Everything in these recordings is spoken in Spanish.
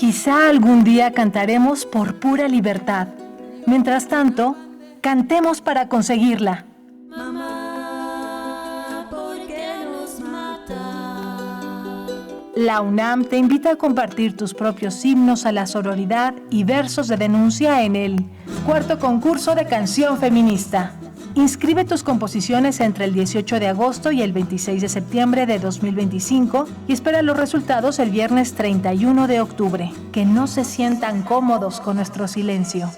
Quizá algún día cantaremos por pura libertad. Mientras tanto, cantemos para conseguirla. Mamá, ¿por qué nos mata? La UNAM te invita a compartir tus propios himnos a la sororidad y versos de denuncia en el cuarto concurso de canción feminista. Inscribe tus composiciones entre el 18 de agosto y el 26 de septiembre de 2025 y espera los resultados el viernes 31 de octubre. Que no se sientan cómodos con nuestro silencio.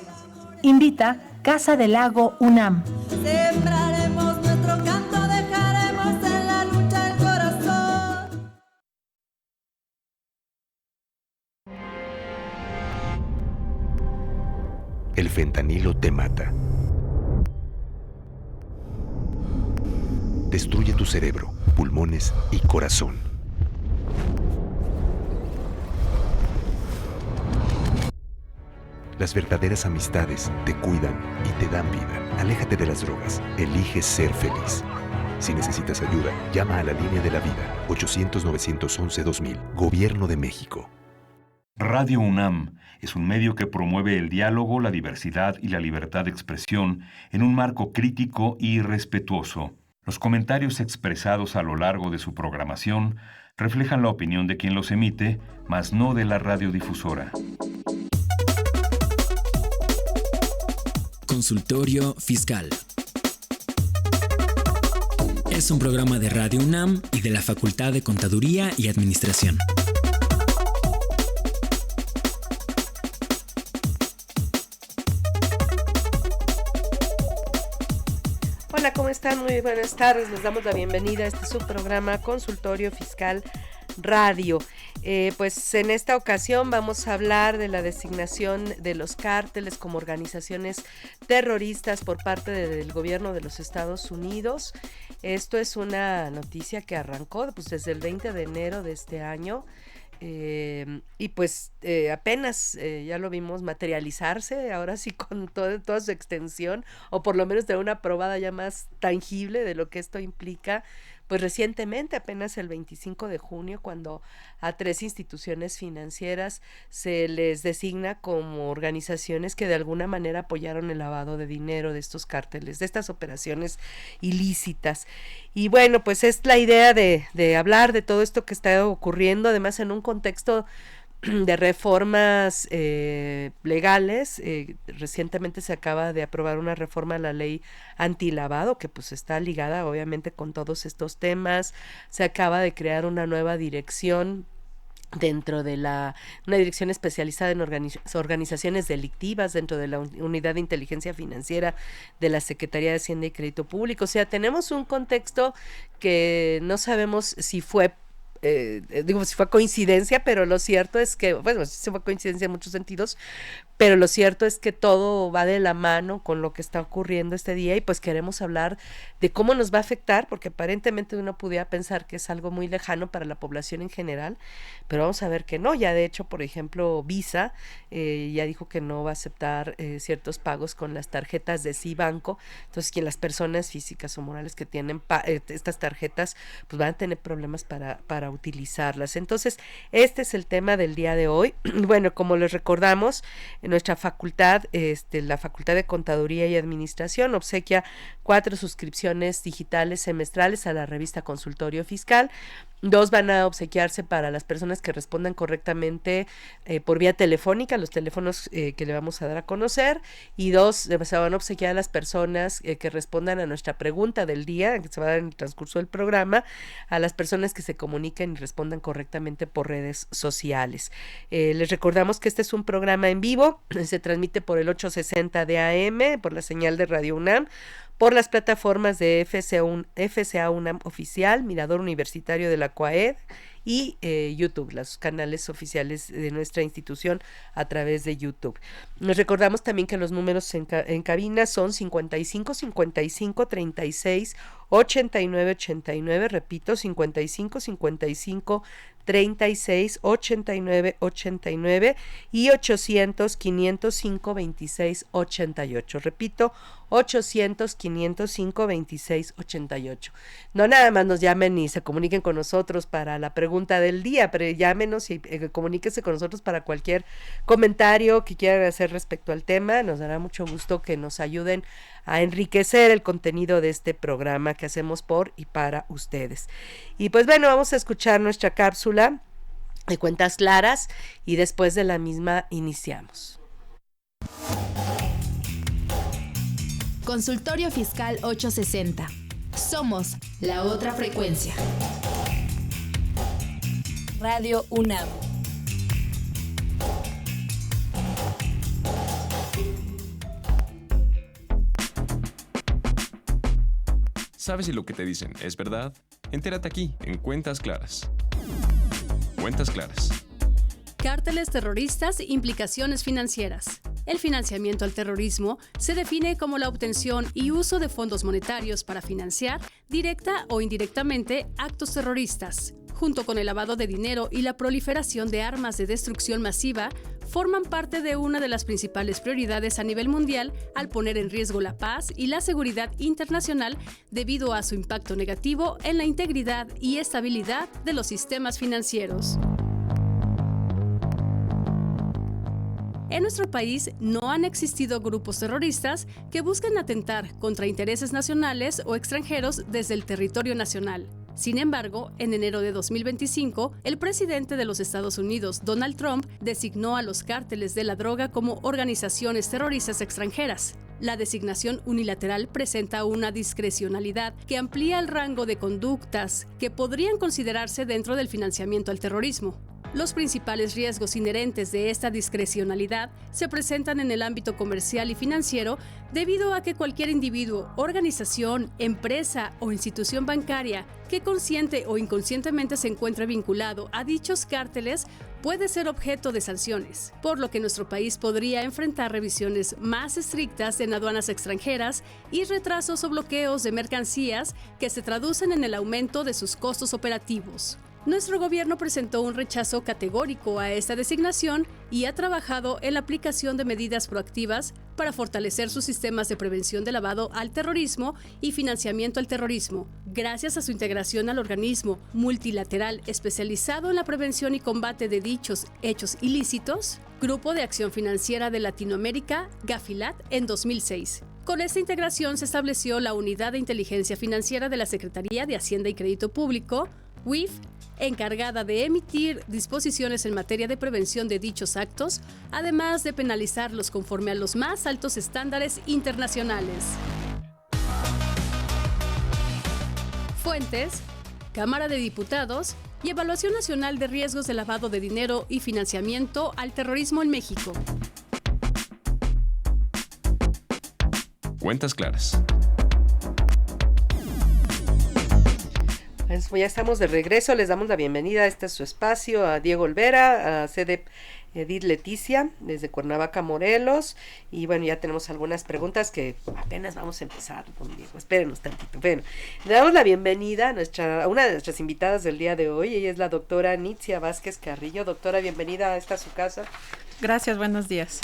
Invita Casa del Lago UNAM. Sembraremos nuestro canto, dejaremos en la lucha el corazón. El fentanilo te mata. Destruye tu cerebro, pulmones y corazón. Las verdaderas amistades te cuidan y te dan vida. Aléjate de las drogas. Elige ser feliz. Si necesitas ayuda, llama a la línea de la vida. 800-911-2000. Gobierno de México. Radio UNAM es un medio que promueve el diálogo, la diversidad y la libertad de expresión en un marco crítico y respetuoso. Los comentarios expresados a lo largo de su programación reflejan la opinión de quien los emite, mas no de la radiodifusora. Consultorio Fiscal. Es un programa de Radio UNAM y de la Facultad de Contaduría y Administración. Hola, ¿cómo están? Muy buenas tardes. Les damos la bienvenida a este subprograma Consultorio Fiscal Radio. Pues en esta ocasión vamos a hablar de la designación de los cárteles como organizaciones terroristas por parte del gobierno de los Estados Unidos. Esto es una noticia que arrancó pues, desde el 20 de enero de este año. Y pues apenas ya lo vimos materializarse, ahora sí con toda su extensión, o por lo menos de una probada ya más tangible de lo que esto implica, pues recientemente, apenas el 25 de junio, cuando a 3 instituciones financieras se les designa como organizaciones que de alguna manera apoyaron el lavado de dinero de estos cárteles, de estas operaciones ilícitas. Y bueno, pues es la idea de hablar de todo esto que está ocurriendo, además en un contexto de reformas legales. Recientemente se acaba de aprobar una reforma a la ley antilavado que pues está ligada obviamente con todos estos temas. Se acaba de crear una nueva dirección dentro de una dirección especializada en organizaciones delictivas dentro de la Unidad de Inteligencia Financiera de la Secretaría de Hacienda y Crédito Público. O sea, tenemos un contexto que no sabemos si fue si fue coincidencia, pero lo cierto es que, bueno, sí fue coincidencia en muchos sentidos, pero lo cierto es que todo va de la mano con lo que está ocurriendo este día y pues queremos hablar de cómo nos va a afectar, porque aparentemente uno pudiera pensar que es algo muy lejano para la población en general, pero vamos a ver que no. Ya de hecho, por ejemplo, Visa ya dijo que no va a aceptar ciertos pagos con las tarjetas de Cibanco, entonces que las personas físicas o morales que tienen estas tarjetas pues van a tener problemas para utilizarlas. Entonces, este es el tema del día de hoy. Bueno, como les recordamos, en nuestra facultad, la Facultad de Contaduría y Administración obsequia 4 suscripciones digitales semestrales a la revista Consultorio Fiscal. 2 van a obsequiarse para las personas que respondan correctamente por vía telefónica, los teléfonos que le vamos a dar a conocer, y 2 se van a obsequiar a las personas que respondan a nuestra pregunta del día, que se va a dar en el transcurso del programa, a las personas que se comuniquen y respondan correctamente por redes sociales. Les recordamos que este es un programa en vivo, se transmite por el 860 de AM, por la señal de Radio UNAM, por las plataformas de FCA UNAM Oficial, Mirador Universitario de la CUAED y YouTube, los canales oficiales de nuestra institución a través de YouTube. Nos recordamos también que los números en cabina son 55 55 36 8989, repito, 55 55 36 89 89 y 800 505 26 88. Repito, 800 505 26 88. No nada más nos llamen y se comuniquen con nosotros para la pregunta del día, pero llámenos y comuníquense con nosotros para cualquier comentario que quieran hacer respecto al tema. Nos dará mucho gusto que nos ayuden a enriquecer el contenido de este programa que hacemos por y para ustedes. Y pues bueno, vamos a escuchar nuestra cápsula de Cuentas Claras y después de la misma iniciamos. Consultorio Fiscal 860. Somos la otra frecuencia. Radio UNAM. ¿Sabes si lo que te dicen es verdad? Entérate aquí, en Cuentas Claras. Cuentas Claras. Cárteles terroristas, implicaciones financieras. El financiamiento al terrorismo se define como la obtención y uso de fondos monetarios para financiar, directa o indirectamente, actos terroristas. Junto con el lavado de dinero y la proliferación de armas de destrucción masiva, forman parte de una de las principales prioridades a nivel mundial al poner en riesgo la paz y la seguridad internacional debido a su impacto negativo en la integridad y estabilidad de los sistemas financieros. En nuestro país no han existido grupos terroristas que busquen atentar contra intereses nacionales o extranjeros desde el territorio nacional. Sin embargo, en enero de 2025, el presidente de los Estados Unidos, Donald Trump, designó a los cárteles de la droga como organizaciones terroristas extranjeras. La designación unilateral presenta una discrecionalidad que amplía el rango de conductas que podrían considerarse dentro del financiamiento al terrorismo. Los principales riesgos inherentes de esta discrecionalidad se presentan en el ámbito comercial y financiero debido a que cualquier individuo, organización, empresa o institución bancaria que consciente o inconscientemente se encuentre vinculado a dichos cárteles puede ser objeto de sanciones, por lo que nuestro país podría enfrentar revisiones más estrictas en aduanas extranjeras y retrasos o bloqueos de mercancías que se traducen en el aumento de sus costos operativos. Nuestro gobierno presentó un rechazo categórico a esta designación y ha trabajado en la aplicación de medidas proactivas para fortalecer sus sistemas de prevención de lavado al terrorismo y financiamiento al terrorismo, gracias a su integración al organismo multilateral especializado en la prevención y combate de dichos hechos ilícitos, Grupo de Acción Financiera de Latinoamérica, GAFILAT, en 2006. Con esta integración se estableció la Unidad de Inteligencia Financiera de la Secretaría de Hacienda y Crédito Público, UIF, encargada de emitir disposiciones en materia de prevención de dichos actos, además de penalizarlos conforme a los más altos estándares internacionales. Fuentes: Cámara de Diputados y Evaluación Nacional de Riesgos de Lavado de Dinero y Financiamiento al Terrorismo en México. Cuentas Claras. Pues ya estamos de regreso, les damos la bienvenida a este su espacio, a Diego Olvera, a CEDEP Edith Leticia, desde Cuernavaca, Morelos, y bueno, ya tenemos algunas preguntas que apenas vamos a empezar, don Diego, espérenos tantito. Bueno, le damos la bienvenida a una de nuestras invitadas del día de hoy, ella es la doctora Nitzia Vázquez Carrillo. Doctora, bienvenida a esta su casa. Gracias, buenos días.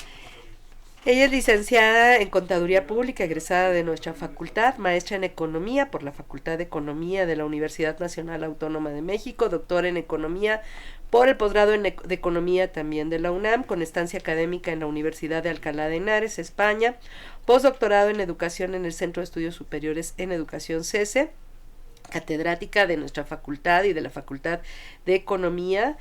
Ella es licenciada en Contaduría Pública, egresada de nuestra facultad, maestra en Economía por la Facultad de Economía de la Universidad Nacional Autónoma de México, doctora en Economía por el posgrado de Economía también de la UNAM, con estancia académica en la Universidad de Alcalá de Henares, España, postdoctorado en Educación en el Centro de Estudios Superiores en Educación CESE, catedrática de nuestra facultad y de la Facultad de Economía,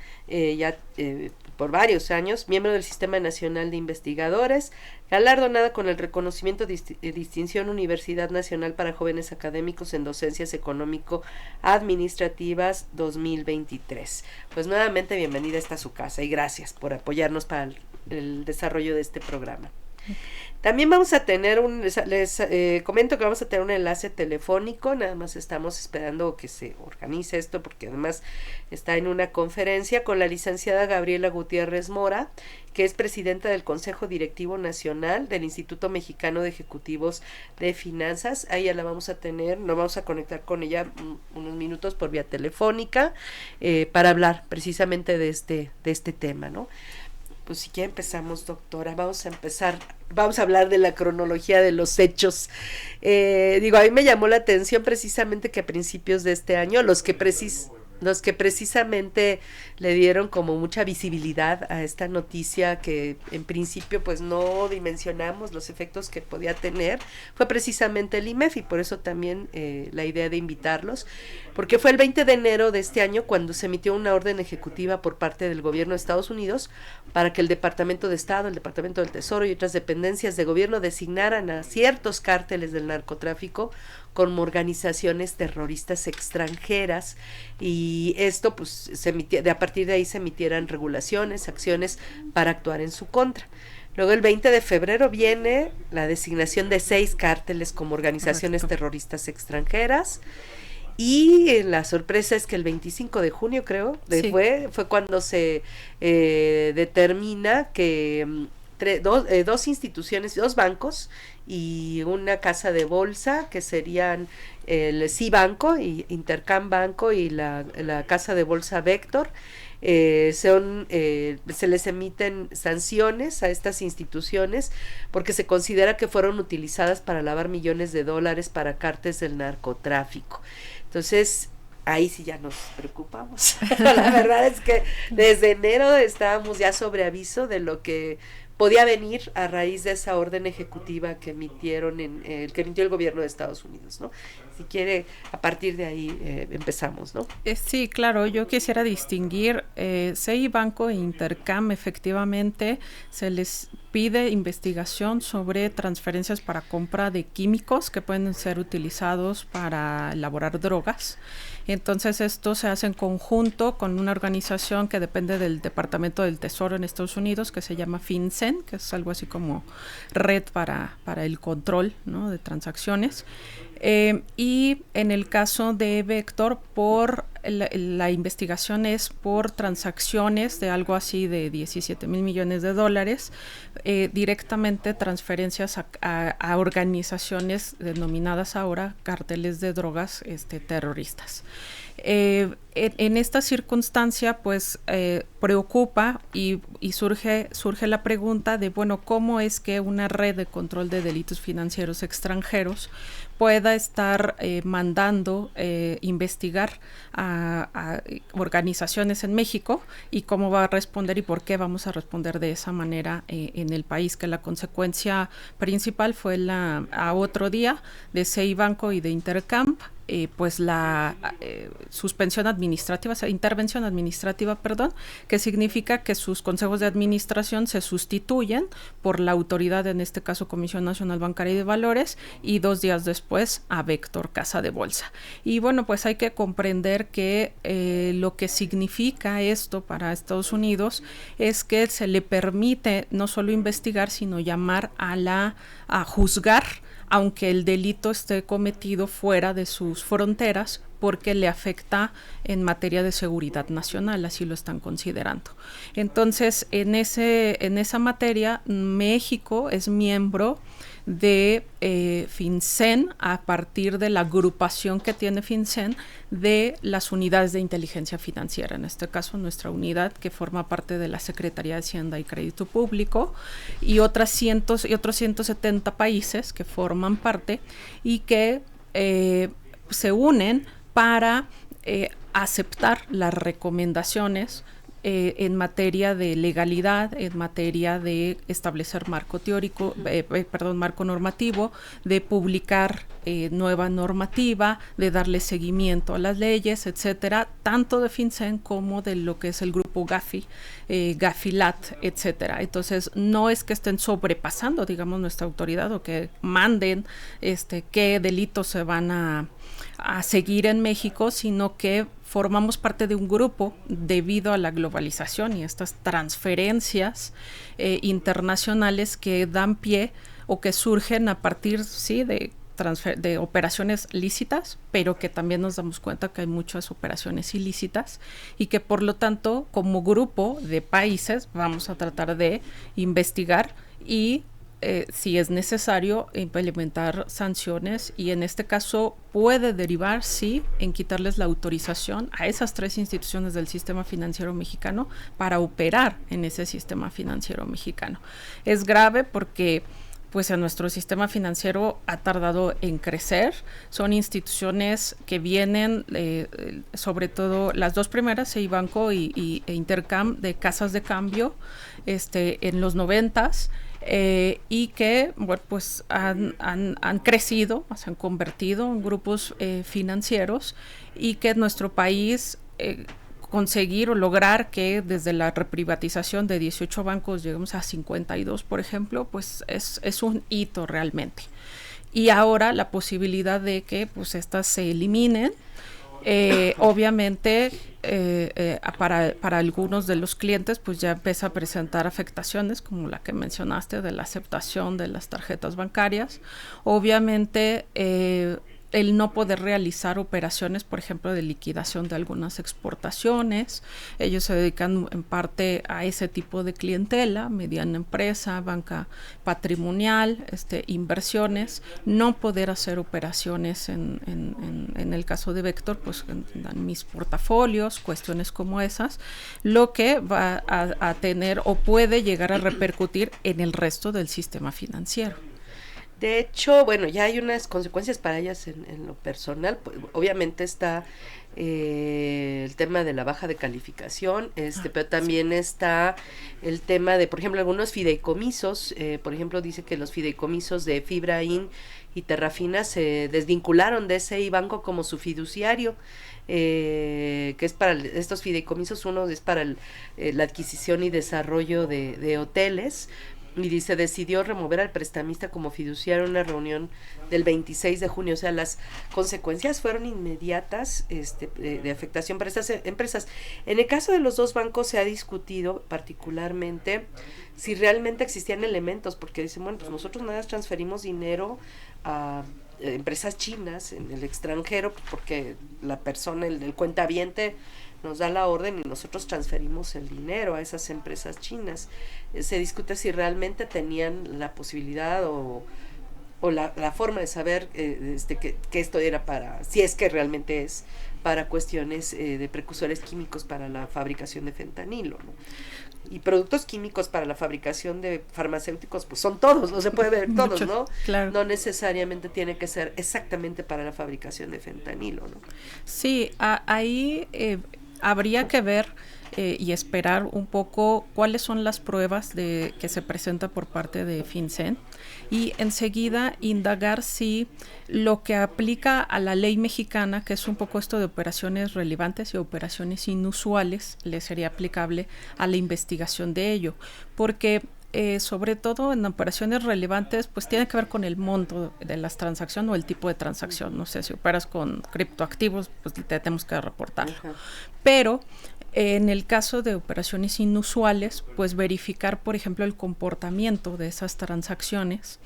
por varios años, miembro del Sistema Nacional de Investigadores, galardonada con el reconocimiento de distinción Universidad Nacional para Jóvenes Académicos en Docencias Económico-Administrativas 2023. Pues nuevamente bienvenida a esta su casa y gracias por apoyarnos para el desarrollo de este programa. También vamos a tener les comento que vamos a tener un enlace telefónico, nada más estamos esperando que se organice esto porque además está en una conferencia con la licenciada Gabriela Gutiérrez Mora, que es presidenta del Consejo Directivo Nacional del Instituto Mexicano de Ejecutivos de Finanzas. Ahí ya la vamos a tener, nos vamos a conectar con ella unos minutos por vía telefónica para hablar precisamente de este tema, ¿no? Pues si ya empezamos, doctora, vamos a hablar de la cronología de los hechos. A mí me llamó la atención precisamente que a principios de este año, los que precisamente le dieron como mucha visibilidad a esta noticia que en principio pues no dimensionamos los efectos que podía tener, fue precisamente el IMEF, y por eso también la idea de invitarlos, porque fue el 20 de enero de este año cuando se emitió una orden ejecutiva por parte del gobierno de Estados Unidos para que el Departamento de Estado, el Departamento del Tesoro y otras dependencias de gobierno designaran a ciertos cárteles del narcotráfico como organizaciones terroristas extranjeras, y esto pues a partir de ahí se emitieran regulaciones, acciones para actuar en su contra. Luego el 20 de febrero viene la designación de 6 cárteles como organizaciones terroristas extranjeras, y la sorpresa es que el 25 de junio fue cuando se determina que dos instituciones, 2 bancos y una casa de bolsa, que serían el Cibanco y Intercam Banco y la casa de bolsa Vector, se les emiten sanciones a estas instituciones porque se considera que fueron utilizadas para lavar millones de dólares para cárteles del narcotráfico. Entonces, ahí sí ya nos preocupamos. La verdad es que desde enero estábamos ya sobre aviso de lo que podía venir a raíz de esa orden ejecutiva que emitió el gobierno de Estados Unidos, ¿no? Si quiere, a partir de ahí empezamos, ¿no? Sí, claro, yo quisiera distinguir Cibanco e Intercam. Efectivamente se les pide investigación sobre transferencias para compra de químicos que pueden ser utilizados para elaborar drogas. Entonces esto se hace en conjunto con una organización que depende del Departamento del Tesoro en Estados Unidos, que se llama FinCEN, que es algo así como red para el control, ¿no?, de transacciones. Y en el caso de Vector, la investigación es por transacciones de algo así de 17 mil millones de dólares, directamente transferencias a organizaciones denominadas ahora cárteles de drogas terroristas. En esta circunstancia pues preocupa y surge la pregunta de, bueno, ¿cómo es que una red de control de delitos financieros extranjeros pueda estar mandando investigar a organizaciones en México, y cómo va a responder y por qué vamos a responder de esa manera en el país? Que la consecuencia principal fue a otro día de Cibanco y de Intercam, pues la suspensión administrativa, intervención administrativa, que significa que sus consejos de administración se sustituyen por la autoridad, en este caso Comisión Nacional Bancaria y de Valores, y 2 días después a Vector, casa de bolsa. Y bueno, pues hay que comprender que lo que significa esto para Estados Unidos es que se le permite no solo investigar, sino llamar a juzgar, aunque el delito esté cometido fuera de sus fronteras, porque le afecta en materia de seguridad nacional, así lo están considerando. Entonces, en esa materia, México es miembro de FinCEN, a partir de la agrupación que tiene FinCEN de las unidades de inteligencia financiera, en este caso nuestra unidad, que forma parte de la Secretaría de Hacienda y Crédito Público, y otros 170 países que forman parte y que se unen para aceptar las recomendaciones en materia de legalidad, en materia de establecer marco normativo, de publicar nueva normativa, de darle seguimiento a las leyes, etcétera, tanto de FinCEN como de lo que es el grupo Gafi, Gafilat, etcétera. Entonces, no es que estén sobrepasando, digamos, nuestra autoridad, o que manden qué delitos se van a a seguir en México, sino que formamos parte de un grupo debido a la globalización y estas transferencias internacionales que dan pie o que surgen a partir, sí, de operaciones lícitas, pero que también nos damos cuenta que hay muchas operaciones ilícitas y que por lo tanto como grupo de países vamos a tratar de investigar y si es necesario implementar sanciones, y en este caso puede derivar, sí, en quitarles la autorización a esas 3 instituciones del sistema financiero mexicano para operar en ese sistema financiero mexicano. Es grave porque pues en nuestro sistema financiero ha tardado en crecer. Son instituciones que vienen, sobre todo las 2 primeras, CEIBanco e Intercam, de casas de cambio en los 90s, y que bueno, pues han crecido, se han convertido en grupos financieros, y que en nuestro país conseguir o lograr que desde la reprivatización de 18 bancos lleguemos a 52, por ejemplo, pues es un hito realmente. Y ahora la posibilidad de que pues estas se eliminen, obviamente para algunos de los clientes pues ya empieza a presentar afectaciones como la que mencionaste de la aceptación de las tarjetas bancarias. Obviamente el no poder realizar operaciones, por ejemplo, de liquidación de algunas exportaciones. Ellos se dedican en parte a ese tipo de clientela, mediana empresa, banca patrimonial, inversiones. No poder hacer operaciones en el caso de Vector, pues en mis portafolios, cuestiones como esas, lo que va a tener o puede llegar a repercutir en el resto del sistema financiero. De hecho, bueno, ya hay unas consecuencias para ellas en lo personal. Pues, obviamente está el tema de la baja de calificación, pero también está el tema de, por ejemplo, algunos fideicomisos. Por ejemplo, dice que los fideicomisos de Fibrain y Terrafina se desvincularon de CEIBanco como su fiduciario, que es para estos fideicomisos. Uno es para la adquisición y desarrollo de hoteles. Y dice, decidió remover al prestamista como fiduciario en una reunión del 26 de junio. O sea, las consecuencias fueron inmediatas de afectación para estas empresas. En el caso de los 2 bancos se ha discutido particularmente si realmente existían elementos, porque dicen, bueno, pues nosotros nada más transferimos dinero a empresas chinas en el extranjero, porque la persona, el cuentaviente nos da la orden y nosotros transferimos el dinero a esas empresas chinas. Se discute si realmente tenían la posibilidad o la forma de saber que esto era para, si es que realmente es para cuestiones de precursores químicos para la fabricación de fentanilo, ¿no? Y productos químicos para la fabricación de farmacéuticos, pues son todos, no se puede ver todos, ¿no? Claro. No necesariamente tiene que ser exactamente para la fabricación de fentanilo, ¿no? Sí, ahí habría que ver y esperar un poco cuáles son las pruebas que se presentan por parte de FinCEN, y enseguida indagar si lo que aplica a la ley mexicana, que es un poco esto de operaciones relevantes y operaciones inusuales, le sería aplicable a la investigación de ello, porque sobre todo en operaciones relevantes, pues tiene que ver con el monto de las transacciones o el tipo de transacción. No sé, si operas con criptoactivos, pues te tenemos que reportarlo. Uh-huh. Pero en el caso de operaciones inusuales, pues verificar, por ejemplo, el comportamiento de esas transacciones,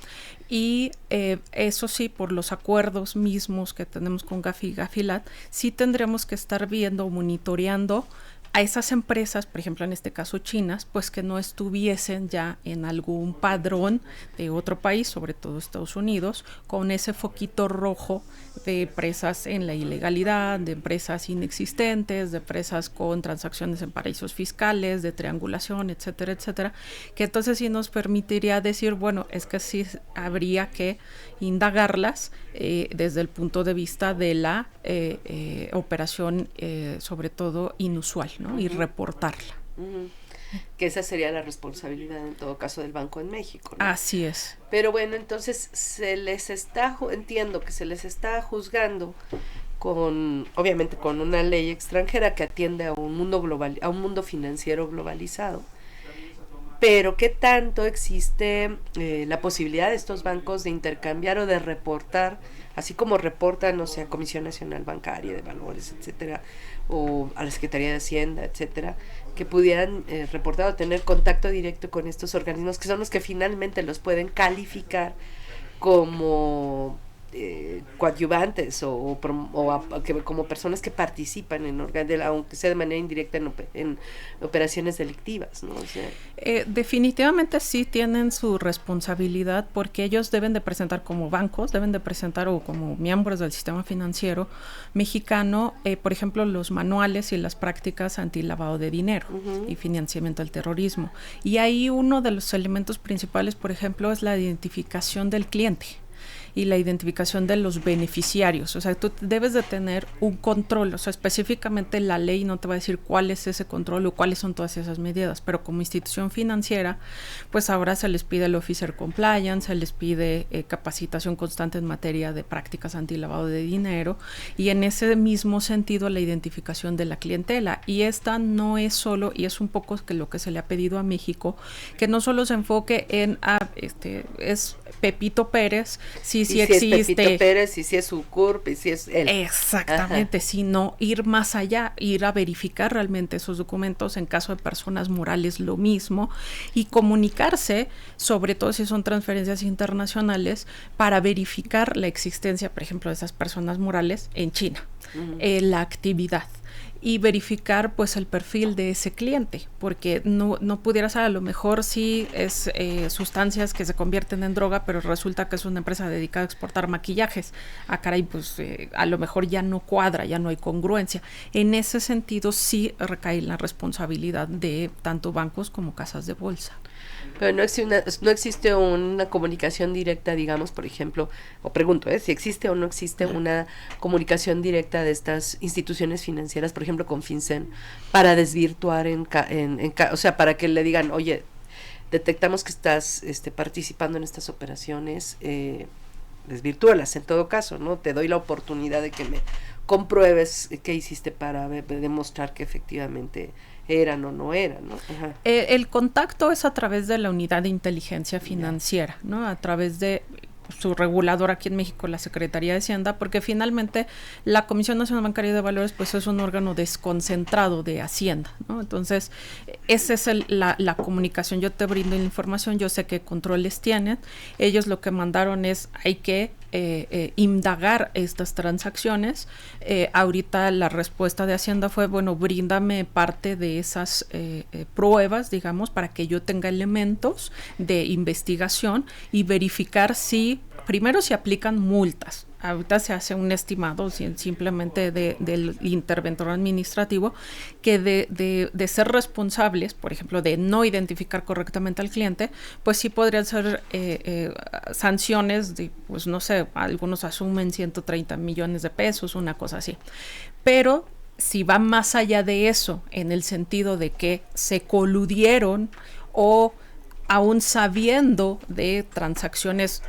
y eso sí, por los acuerdos mismos que tenemos con Gafi y Gafilat, sí tendremos que estar viendo, monitoreando a esas empresas, por ejemplo en este caso chinas, pues que no estuviesen ya en algún padrón de otro país, sobre todo Estados Unidos, con ese foquito rojo de empresas en la ilegalidad, de empresas inexistentes, de empresas con transacciones en paraísos fiscales, de triangulación, etcétera, etcétera, que entonces sí nos permitiría decir, bueno, es que sí habría que indagarlas desde el punto de vista de la operación, sobre todo inusual, ¿no? Uh-huh. Y reportarla. Uh-huh. Que esa sería la responsabilidad en todo caso del Banco en México, ¿no? Así es. Pero bueno, entonces entiendo que se les está juzgando obviamente con una ley extranjera que atiende a un mundo global, a un mundo financiero globalizado. Pero ¿qué tanto existe la posibilidad de estos bancos de intercambiar o de reportar así como reportan, no sé, a Comisión Nacional Bancaria de Valores, etcétera, o a la Secretaría de Hacienda, etcétera, que pudieran reportar o tener contacto directo con estos organismos, que son los que finalmente los pueden calificar como coadyuvantes como personas que participan aunque sea de manera indirecta en operaciones delictivas, ¿no? O sea, definitivamente sí tienen su responsabilidad, porque ellos deben de presentar como bancos, deben de presentar o como miembros del sistema financiero mexicano, por ejemplo, los manuales y las prácticas antilavado de dinero y financiamiento al terrorismo. Y ahí uno de los elementos principales, por ejemplo, es la identificación del cliente y la identificación de los beneficiarios. O sea, tú debes de tener un control, o sea, específicamente la ley no te va a decir cuál es ese control o cuáles son todas esas medidas, pero como institución financiera, pues ahora se les pide el Officer Compliance, se les pide capacitación constante en materia de prácticas antilavado de dinero, y en ese mismo sentido la identificación de la clientela. Y esta no es solo, y es un poco que lo que se le ha pedido a México, que no solo se enfoque en es Pepito Pérez, sí existe. Si es Pepito Pérez, y si es su CURP, y si es él. Exactamente, sino ir más allá, ir a verificar realmente esos documentos, en caso de personas morales lo mismo, y comunicarse, sobre todo si son transferencias internacionales, para verificar la existencia, por ejemplo, de esas personas morales en China, la actividad. Y verificar pues el perfil de ese cliente, porque no pudiera ser, a lo mejor sí es sustancias que se convierten en droga, pero resulta que es una empresa dedicada a exportar maquillajes. Caray, pues a lo mejor ya no cuadra, ya no hay congruencia. En ese sentido sí recae la responsabilidad de tanto bancos como casas de bolsa. Pero no existe una comunicación directa, digamos, por ejemplo, o pregunto, si existe o no existe una comunicación directa de estas instituciones financieras, por ejemplo, con FinCEN, para desvirtuar o sea, para que le digan, oye, detectamos que estás participando en estas operaciones, desvirtúalas en todo caso, ¿no? Te doy la oportunidad de que me compruebes qué hiciste para demostrar que efectivamente eran o no eran, ¿no? Ajá. El contacto es a través de la unidad de inteligencia financiera, ¿no? A través de su regulador aquí en México, la Secretaría de Hacienda, porque finalmente la Comisión Nacional Bancaria de Valores pues es un órgano desconcentrado de Hacienda, ¿no? Entonces, esa es la comunicación. Yo te brindo la información, yo sé qué controles tienen, ellos lo que mandaron es, hay que indagar estas transacciones. Ahorita la respuesta de Hacienda fue, bueno, bríndame parte de esas pruebas, digamos, para que yo tenga elementos de investigación y verificar si, primero, si aplican multas. Ahorita se hace un estimado simplemente del interventor administrativo que de ser responsables, por ejemplo, de no identificar correctamente al cliente, pues sí podrían ser sanciones de, pues no sé, algunos asumen 130 millones de pesos, una cosa así. Pero si va más allá de eso, en el sentido de que se coludieron o aún sabiendo de transacciones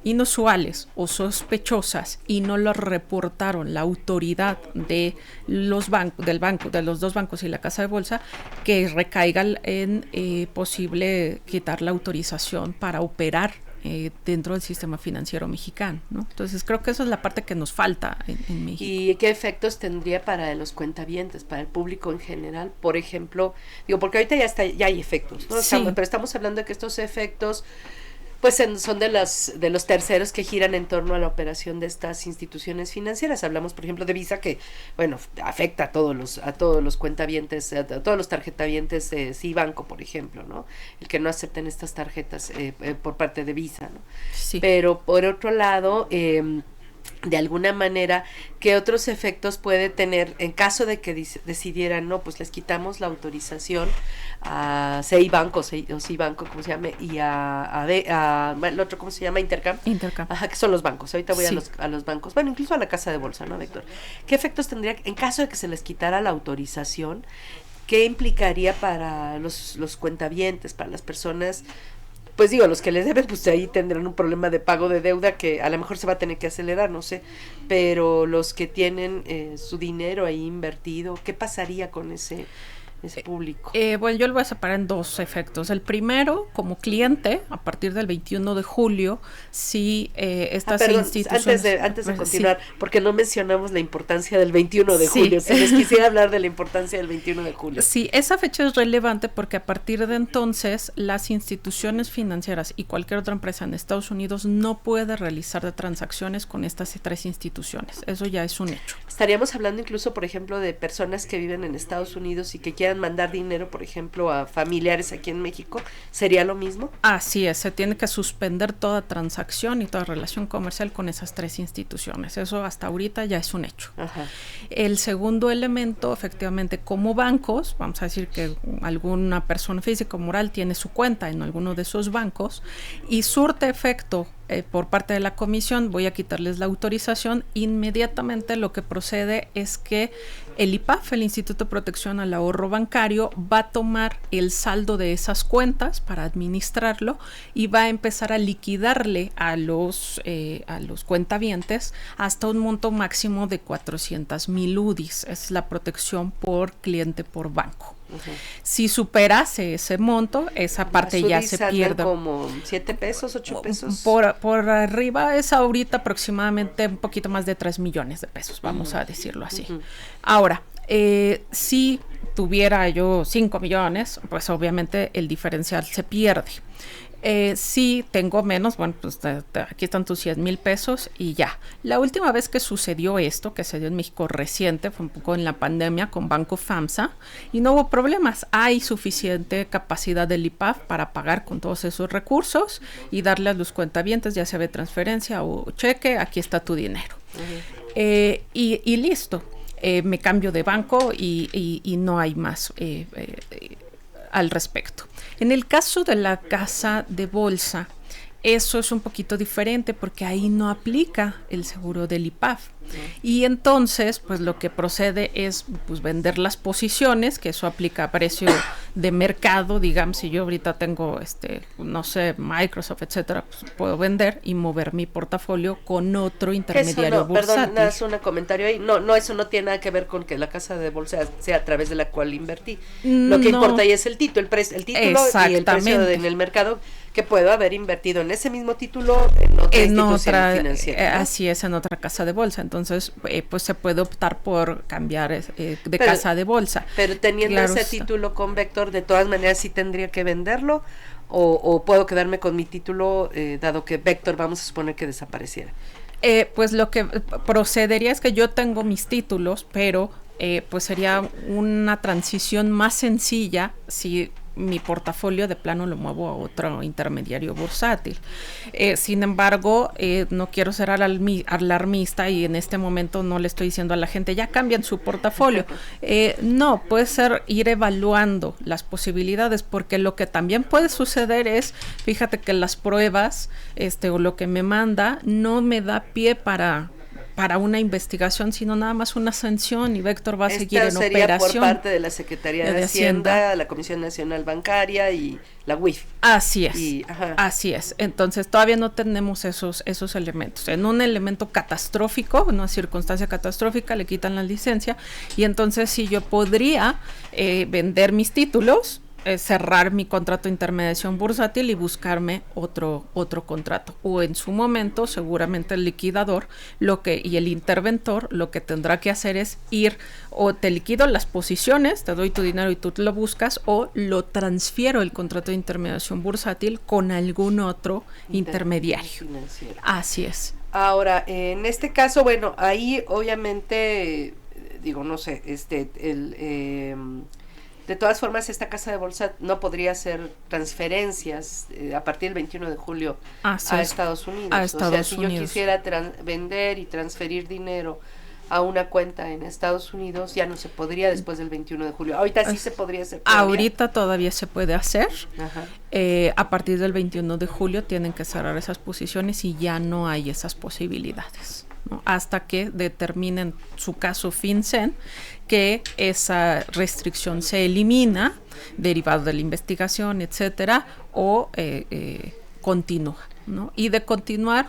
inusuales o sospechosas y no lo reportaron la autoridad de los de los dos bancos y la casa de bolsa, que recaiga en posible quitar la autorización para operar dentro del sistema financiero mexicano, ¿no? Entonces creo que esa es la parte que nos falta en México. ¿Y qué efectos tendría para los cuentavientes, para el público en general? Por ejemplo, digo, porque ahorita ya hay efectos, ¿no? Sí. Pero estamos hablando de que estos efectos pues son de los terceros que giran en torno a la operación de estas instituciones financieras. Hablamos, por ejemplo, de Visa, que, bueno, afecta a todos los cuentavientes, a todos los tarjetavientes de Cibanco, por ejemplo, ¿no? El que no acepten estas tarjetas por parte de Visa, ¿no? Sí. Pero, por otro lado, de alguna manera, ¿qué otros efectos puede tener en caso de que decidieran, no, pues les quitamos la autorización a Cibanco o Cibanco, como se llame, y el otro, ¿cómo se llama? Intercam. Ajá, que son los bancos. Ahorita voy a los bancos, bueno, incluso a la casa de bolsa, ¿no, Víctor? ¿Qué efectos tendría en caso de que se les quitara la autorización? ¿Qué implicaría para los cuentavientes, para las personas? Pues digo, los que les deben, pues ahí tendrán un problema de pago de deuda que a lo mejor se va a tener que acelerar, no sé, pero los que tienen su dinero ahí invertido, ¿qué pasaría con ese es público? Bueno, yo lo voy a separar en dos efectos. El primero, como cliente, a partir del 21 de julio, si estas instituciones... Antes de continuar, porque no mencionamos la importancia del 21 de julio. Se les quisiera hablar de la importancia del 21 de julio. Sí, esa fecha es relevante porque a partir de entonces las instituciones financieras y cualquier otra empresa en Estados Unidos no puede realizar transacciones con estas 3 instituciones. Eso ya es un hecho. Estaríamos hablando incluso, por ejemplo, de personas que viven en Estados Unidos y que quieran mandar dinero, por ejemplo, a familiares aquí en México. ¿Sería lo mismo? Así es, se tiene que suspender toda transacción y toda relación comercial con esas 3 instituciones. Eso hasta ahorita ya es un hecho. Ajá. El segundo elemento, efectivamente, como bancos, vamos a decir que alguna persona física o moral tiene su cuenta en alguno de esos bancos y surte efecto por parte de la comisión, voy a quitarles la autorización, inmediatamente lo que procede es que el IPAF, el Instituto de Protección al Ahorro Bancario, va a tomar el saldo de esas cuentas para administrarlo y va a empezar a liquidarle a los cuentavientes hasta un monto máximo de 400,000 UDIs. Es la protección por cliente por banco. Uh-huh. Si superase ese monto, esa parte ya se pierde. Como 7 pesos, 8 pesos. Por arriba es ahorita aproximadamente un poquito más de 3 millones de pesos, vamos a decirlo así. Uh-huh. Ahora, si tuviera yo 5 millones, pues obviamente el diferencial se pierde. Si tengo menos, bueno, pues aquí están tus 100,000 pesos y ya. La última vez que sucedió esto, que se dio en México reciente, fue un poco en la pandemia con Banco FAMSA y no hubo problemas. Hay suficiente capacidad del IPAF para pagar con todos esos recursos y darle a los cuentavientes, ya sea de transferencia o cheque, aquí está tu dinero. Uh-huh. Y listo. Me cambio de banco y no hay más al respecto. En el caso de la casa de bolsa, eso es un poquito diferente porque ahí no aplica el seguro del IPAF. Y entonces, pues lo que procede es pues vender las posiciones, que eso aplica a precio de mercado, digamos, si yo ahorita tengo no sé, Microsoft, etcétera, pues puedo vender y mover mi portafolio con otro intermediario bursátil. Perdón, haz un comentario ahí. No, eso no tiene nada que ver con que la casa de bolsa sea a través de la cual invertí. Lo que importa ahí es el título, el título y el precio en el mercado, que puedo haber invertido en ese mismo título en otra institución financiera, ¿no? Así es, en otra casa de bolsa. Entonces, pues se puede optar por cambiar de casa de bolsa. Pero teniendo ese título con Vector, de todas maneras sí tendría que venderlo, o puedo quedarme con mi título, dado que Vector vamos a suponer que desapareciera. Pues lo que procedería es que yo tengo mis títulos, pero pues sería una transición más sencilla si mi portafolio de plano lo muevo a otro intermediario bursátil. Sin embargo, no quiero ser alarmista y en este momento no le estoy diciendo a la gente ya cambian su portafolio. No, puede ser ir evaluando las posibilidades, porque lo que también puede suceder es, fíjate que las pruebas o lo que me manda no me da pie para una investigación, sino nada más una sanción, y Vector va a seguir en sería operación. Por parte de la Secretaría de Hacienda, la Comisión Nacional Bancaria y la UIF. Así es, así es. Entonces todavía no tenemos esos elementos. En un elemento catastrófico, una circunstancia catastrófica, le quitan la licencia, y entonces sí yo podría vender mis títulos, cerrar mi contrato de intermediación bursátil y buscarme otro contrato, o en su momento seguramente el liquidador y el interventor lo que tendrá que hacer es ir, o te liquido las posiciones, te doy tu dinero y tú lo buscas, o lo transfiero el contrato de intermediación bursátil con algún otro intermediario financiero. Así es. Ahora, en este caso, bueno, ahí obviamente digo, no sé, de todas formas, esta casa de bolsa no podría hacer transferencias a partir del 21 de julio a Estados Unidos. O sea, si yo quisiera vender y transferir dinero a una cuenta en Estados Unidos, ya no se podría después del 21 de julio. Ahorita sí se podría hacer. Ahorita todavía se puede hacer. A partir del 21 de julio tienen que cerrar esas posiciones y ya no hay esas posibilidades, ¿no? Hasta que determinen su caso FinCEN, que esa restricción se elimina derivado de la investigación, etcétera, o continúa. ¿no? Y de continuar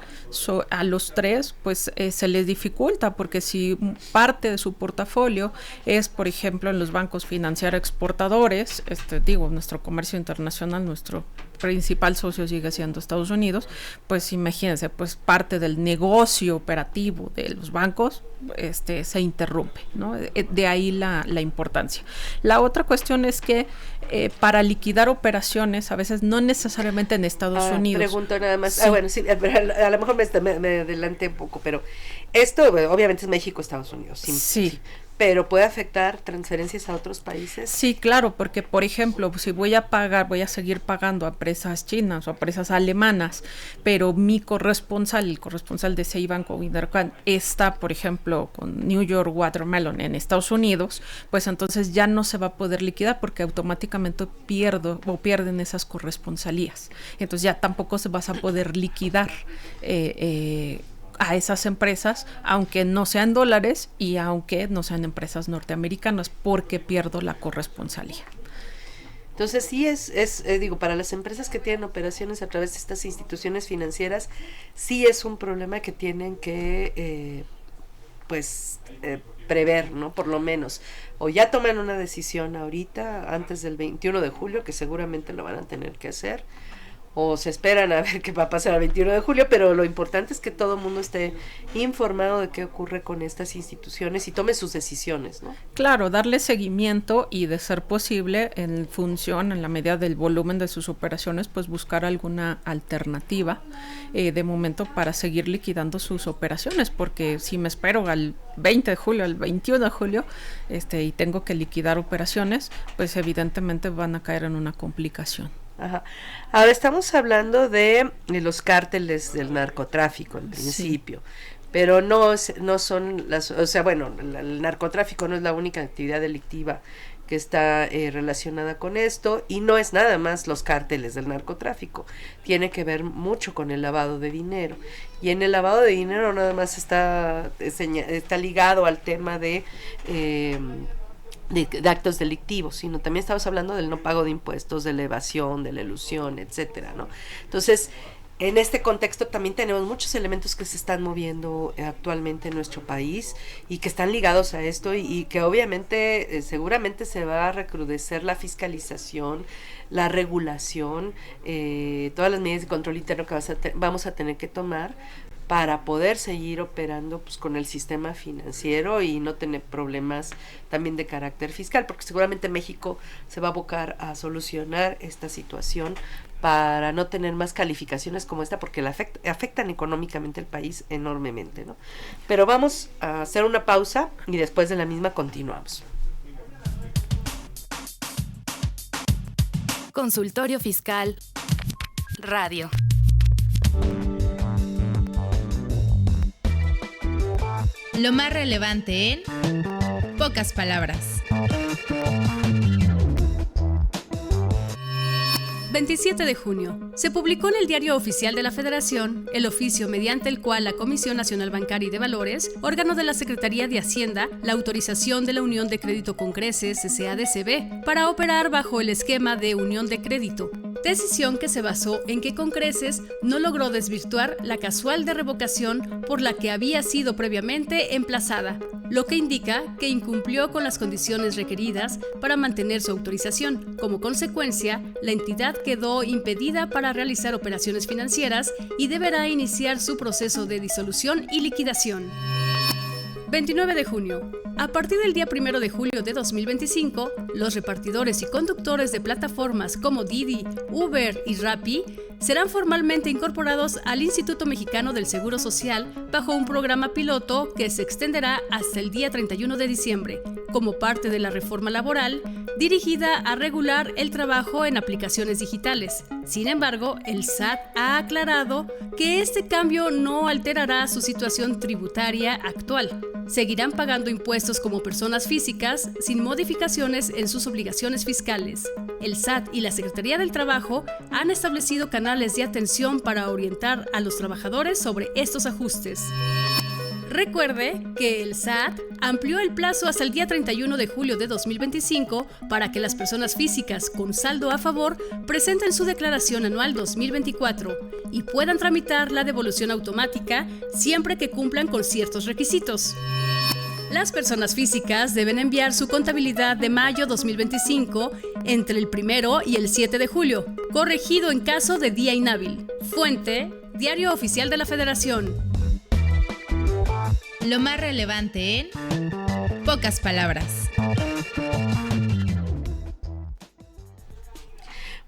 a los tres, pues se les dificulta, porque si parte de su portafolio es, por ejemplo, en los bancos financieros exportadores, nuestro comercio internacional, nuestro principal socio sigue siendo Estados Unidos, pues imagínense, pues parte del negocio operativo de los bancos se interrumpe, ¿no? De ahí la importancia. La otra cuestión es que para liquidar operaciones, a veces no necesariamente en Estados Unidos. Pregunto nada más, sí. Bueno, sí, a lo mejor me adelanté un poco, pero esto obviamente es México, Estados Unidos. Sí. ¿Pero puede afectar transferencias a otros países? Sí, claro, porque por ejemplo, si voy a seguir pagando a empresas chinas o a empresas alemanas, pero el corresponsal de Citibank o Intercam está, por ejemplo, con New York Watermelon en Estados Unidos, pues entonces ya no se va a poder liquidar porque automáticamente pierden esas corresponsalías. Entonces ya tampoco se vas a poder liquidar a esas empresas, aunque no sean dólares y aunque no sean empresas norteamericanas, porque pierdo la corresponsalía. Entonces sí digo, para las empresas que tienen operaciones a través de estas instituciones financieras, sí es un problema que tienen que prever, ¿no? Por lo menos. O ya toman una decisión ahorita, antes del 21 de julio, que seguramente lo van a tener que hacer, o se esperan a ver qué va a pasar el 21 de julio, pero lo importante es que todo el mundo esté informado de qué ocurre con estas instituciones y tome sus decisiones, ¿no? Claro, darle seguimiento y, de ser posible, en la medida del volumen de sus operaciones, pues buscar alguna alternativa de momento para seguir liquidando sus operaciones, porque si me espero al 20 de julio, al 21 de julio, y tengo que liquidar operaciones, pues evidentemente van a caer en una complicación. Ajá. Ahora estamos hablando de los cárteles del narcotráfico en principio, pero no son el narcotráfico no es la única actividad delictiva que está relacionada con esto, y no es nada más los cárteles del narcotráfico, tiene que ver mucho con el lavado de dinero, y en el lavado de dinero nada más está ligado al tema de actos delictivos, sino también estamos hablando del no pago de impuestos, de la evasión, de la elusión, etcétera, ¿no? Entonces, en este contexto también tenemos muchos elementos que se están moviendo actualmente en nuestro país y que están ligados a esto, y que obviamente seguramente se va a recrudecer la fiscalización, la regulación, todas las medidas de control interno que vamos a tener que tomar para poder seguir operando pues con el sistema financiero y no tener problemas también de carácter fiscal, porque seguramente México se va a abocar a solucionar esta situación para no tener más calificaciones como esta, porque afectan económicamente al país enormemente, ¿no? Pero vamos a hacer una pausa y después de la misma continuamos. Consultorio Fiscal Radio. Lo más relevante en pocas palabras. 27 de junio. Se publicó en el Diario Oficial de la Federación el oficio mediante el cual la Comisión Nacional Bancaria y de Valores, órgano de la Secretaría de Hacienda, la autorización de la Unión de Crédito con Creces, SADCB, para operar bajo el esquema de Unión de Crédito. Decisión que se basó en que con Creces no logró desvirtuar la casual de revocación por la que había sido previamente emplazada, lo que indica que incumplió con las condiciones requeridas para mantener su autorización. Como consecuencia, la entidad quedó impedida para realizar operaciones financieras y deberá iniciar su proceso de disolución y liquidación. 29 de junio. A partir del día 1 de julio de 2025, los repartidores y conductores de plataformas como Didi, Uber y Rappi serán formalmente incorporados al Instituto Mexicano del Seguro Social bajo un programa piloto que se extenderá hasta el día 31 de diciembre, como parte de la reforma laboral dirigida a regular el trabajo en aplicaciones digitales. Sin embargo, el SAT ha aclarado que este cambio no alterará su situación tributaria actual. Seguirán pagando impuestos como personas físicas sin modificaciones en sus obligaciones fiscales. El SAT y la Secretaría del Trabajo han establecido canales de atención para orientar a los trabajadores sobre estos ajustes. Recuerde que el SAT amplió el plazo hasta el día 31 de julio de 2025 para que las personas físicas con saldo a favor presenten su declaración anual 2024 y puedan tramitar la devolución automática siempre que cumplan con ciertos requisitos. Las personas físicas deben enviar su contabilidad de mayo 2025 entre el 1 y el 7 de julio, corregido en caso de día inhábil. Fuente: Diario Oficial de la Federación. Lo más relevante en pocas palabras.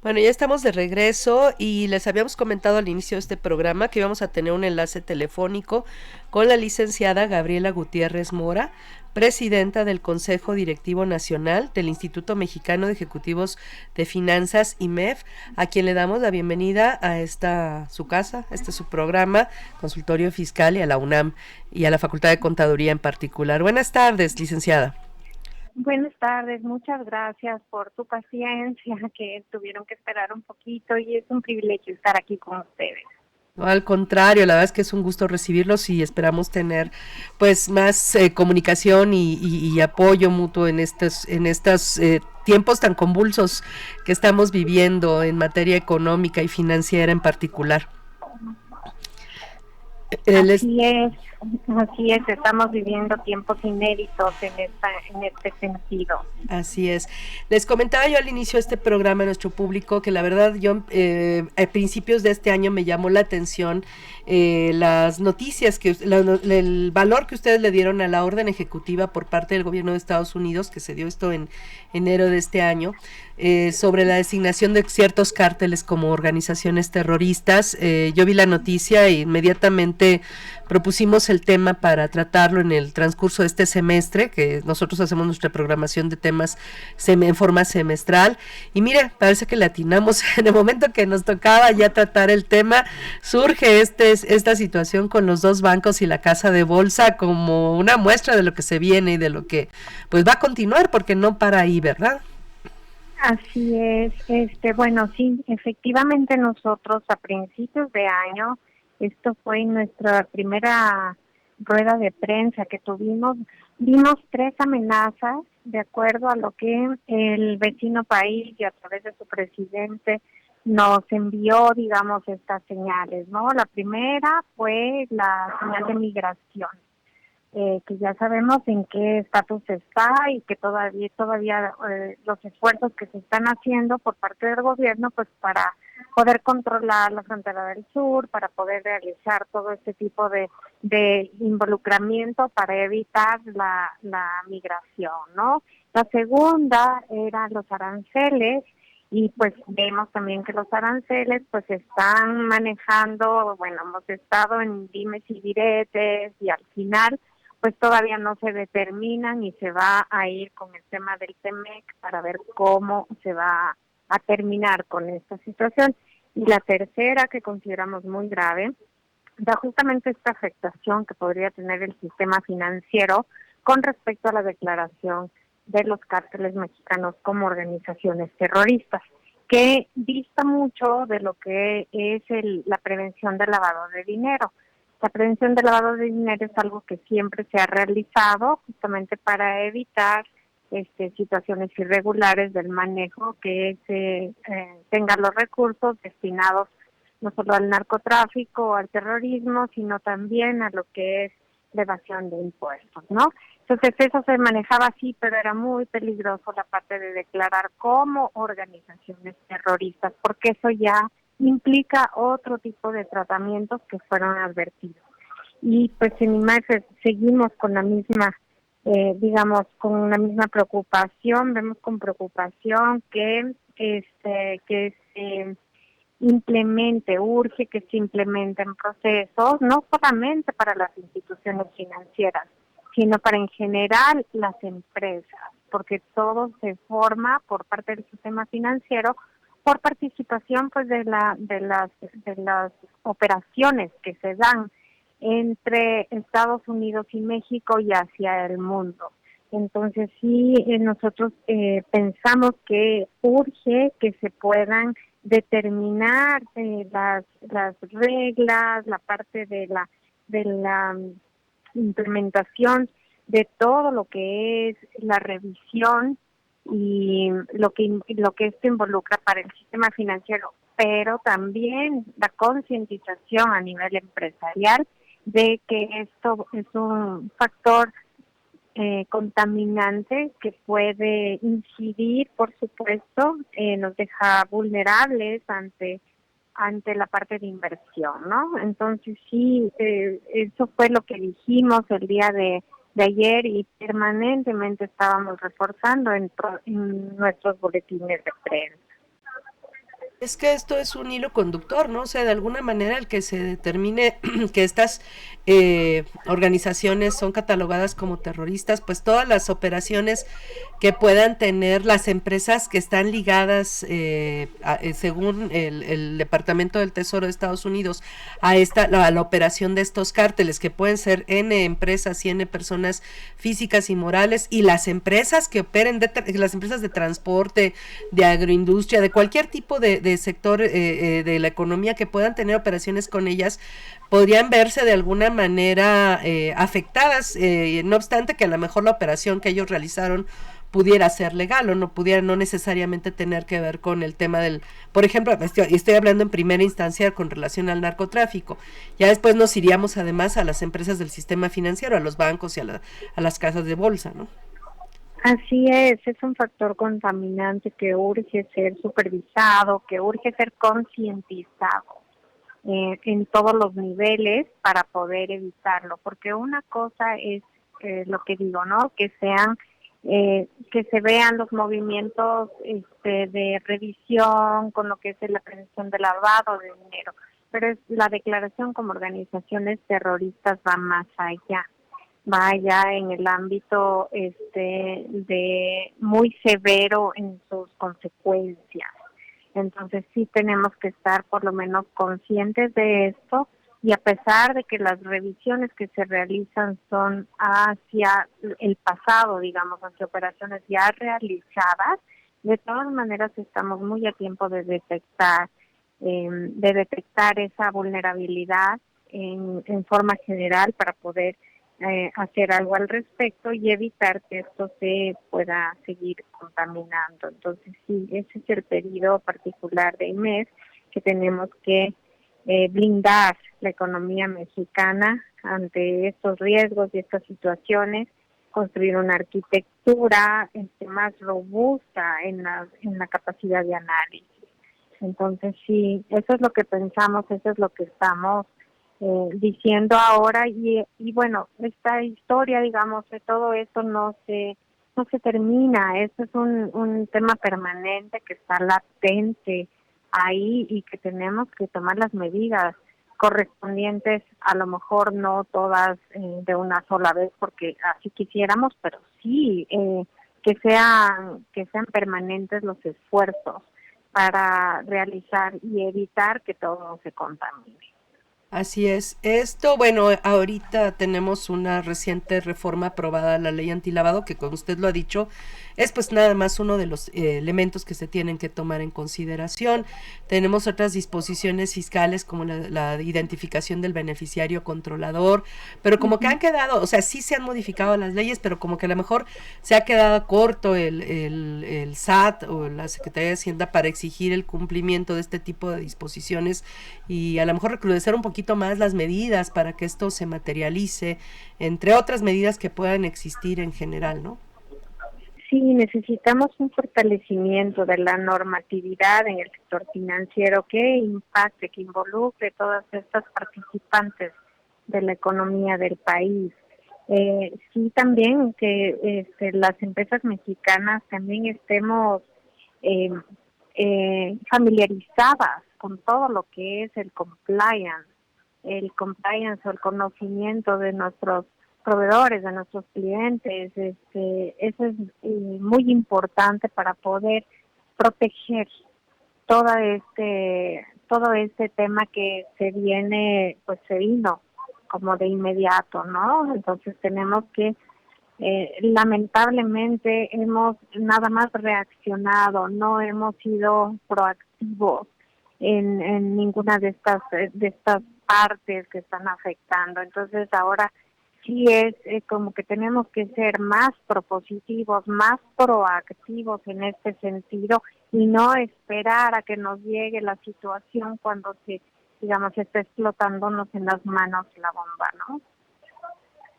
Bueno, ya estamos de regreso y les habíamos comentado al inicio de este programa que íbamos a tener un enlace telefónico con la licenciada Gabriela Gutiérrez Mora, presidenta del Consejo Directivo Nacional del Instituto Mexicano de Ejecutivos de Finanzas, IMEF, a quien le damos la bienvenida a su casa, su programa, Consultorio Fiscal, y a la UNAM y a la Facultad de Contaduría en particular. Buenas tardes, licenciada. Buenas tardes, muchas gracias por tu paciencia, que tuvieron que esperar un poquito y es un privilegio estar aquí con ustedes. No, al contrario, la verdad es que es un gusto recibirlos y esperamos tener pues más comunicación y apoyo mutuo en estos tiempos tan convulsos que estamos viviendo en materia económica y financiera en particular. Así es, estamos viviendo tiempos inéditos en este sentido. Así es. Les comentaba yo al inicio de este programa a nuestro público que la verdad yo a principios de este año me llamó la atención las noticias, el valor que ustedes le dieron a la orden ejecutiva por parte del gobierno de Estados Unidos, que se dio esto en enero de este año, sobre la designación de ciertos cárteles como organizaciones terroristas. Yo vi la noticia e inmediatamente propusimos el tema para tratarlo en el transcurso de este semestre, que nosotros hacemos nuestra programación de temas en forma semestral, y mire, parece que le atinamos. En el momento que nos tocaba ya tratar el tema, surge esta situación con los dos bancos y la casa de bolsa como una muestra de lo que se viene y de lo que pues va a continuar, porque no para ahí, ¿verdad? Así es, bueno, sí, efectivamente nosotros a principios de año, esto fue nuestra primera rueda de prensa que tuvimos, vimos 3 amenazas de acuerdo a lo que el vecino país y a través de su presidente nos envió, digamos, estas señales, ¿no? La primera fue la señal de migración, que ya sabemos en qué estatus está y que todavía los esfuerzos que se están haciendo por parte del gobierno, pues para poder controlar la frontera del sur, para poder realizar todo este tipo de involucramiento para evitar la migración, ¿no? La segunda eran los aranceles, y pues vemos también que los aranceles pues están manejando, bueno, hemos estado en dimes y diretes y al final pues todavía no se determinan y se va a ir con el tema del TEMEC para ver cómo se va a terminar con esta situación. Y la tercera, que consideramos muy grave, da justamente esta afectación que podría tener el sistema financiero con respecto a la declaración de los cárteles mexicanos como organizaciones terroristas, que dista mucho de lo que es la prevención del lavado de dinero. La prevención del lavado de dinero es algo que siempre se ha realizado justamente para evitar situaciones irregulares del manejo, que se tenga los recursos destinados no solo al narcotráfico o al terrorismo, sino también a lo que es la evasión de impuestos, ¿no? Entonces eso se manejaba así, pero era muy peligroso la parte de declarar como organizaciones terroristas, porque eso ya implica otro tipo de tratamientos que fueron advertidos. Y pues en IMAX seguimos con la misma, con la misma preocupación, vemos con preocupación que se urge que se implementen procesos, no solamente para las instituciones financieras, sino para en general las empresas, porque todo se forma por parte del sistema financiero por participación pues de las operaciones que se dan entre Estados Unidos y México y hacia el mundo. Entonces sí, nosotros pensamos que urge que se puedan determinar las reglas, la parte de la implementación de todo lo que es la revisión y lo que esto involucra para el sistema financiero, pero también la concientización a nivel empresarial de que esto es un factor contaminante que puede incidir, por supuesto, nos deja vulnerables ante la parte de inversión, ¿no? Entonces sí, eso fue lo que dijimos el día de ayer y permanentemente estábamos reforzando en nuestros boletines de prensa. Es que esto es un hilo conductor, ¿no? O sea, de alguna manera el que se determine que estas organizaciones son catalogadas como terroristas, pues todas las operaciones que puedan tener las empresas que están ligadas, según el Departamento del Tesoro de Estados Unidos, a la operación de estos cárteles, que pueden ser N empresas y N personas físicas y morales, y las empresas que operen, las empresas de transporte, de agroindustria, de cualquier tipo de sector de la economía que puedan tener operaciones con ellas, podrían verse de alguna manera afectadas, no obstante que a lo mejor la operación que ellos realizaron pudiera ser legal o no pudiera no necesariamente tener que ver con el tema del, por ejemplo, estoy hablando en primera instancia con relación al narcotráfico. Ya después nos iríamos además a las empresas del sistema financiero, a los bancos y a las casas de bolsa, ¿no? Así es un factor contaminante que urge ser supervisado, que urge ser concientizado en todos los niveles para poder evitarlo, porque una cosa es lo que digo, ¿no? Que se vean los movimientos de revisión con lo que es la prevención del lavado de dinero, pero la declaración como organizaciones terroristas va más allá. Vaya en el ámbito de muy severo en sus consecuencias. Entonces sí tenemos que estar por lo menos conscientes de esto, y a pesar de que las revisiones que se realizan son hacia el pasado, digamos, hacia operaciones ya realizadas, de todas maneras estamos muy a tiempo de detectar esa vulnerabilidad en forma general para poder hacer algo al respecto y evitar que esto se pueda seguir contaminando. Entonces sí, ese es el pedido particular de IMES, que tenemos que blindar la economía mexicana ante estos riesgos y estas situaciones, construir una arquitectura más robusta en la capacidad de análisis. Entonces sí, eso es lo que pensamos, eso es lo que estamos diciendo ahora, y bueno, esta historia, digamos, de todo esto no se termina. Esto es un tema permanente que está latente ahí y que tenemos que tomar las medidas correspondientes, a lo mejor no todas de una sola vez porque así quisiéramos, pero sí que sean permanentes los esfuerzos para realizar y evitar que todo se contamine. Así es. Esto, bueno, ahorita tenemos una reciente reforma aprobada a la ley antilavado, que como usted lo ha dicho, es pues nada más uno de los elementos que se tienen que tomar en consideración. Tenemos otras disposiciones fiscales como la identificación del beneficiario controlador, pero como que han quedado, o sea, sí se han modificado las leyes, pero como que a lo mejor se ha quedado corto el SAT o la Secretaría de Hacienda para exigir el cumplimiento de este tipo de disposiciones, y a lo mejor recrudecer un poquito más las medidas para que esto se materialice, entre otras medidas que puedan existir en general, ¿no? Sí, necesitamos un fortalecimiento de la normatividad en el sector financiero que impacte, que involucre todas estas participantes de la economía del país. Sí, también que las empresas mexicanas también estemos familiarizadas con todo lo que es el compliance o el conocimiento de nuestros proveedores, de nuestros clientes. Eso es muy importante para poder proteger todo este tema que se vino como de inmediato, ¿no? Entonces tenemos que lamentablemente hemos nada más reaccionado, no hemos sido proactivos en ninguna de estas partes que están afectando. Entonces ahora sí es como que tenemos que ser más propositivos, más proactivos en este sentido y no esperar a que nos llegue la situación cuando se está explotándonos en las manos la bomba, ¿no?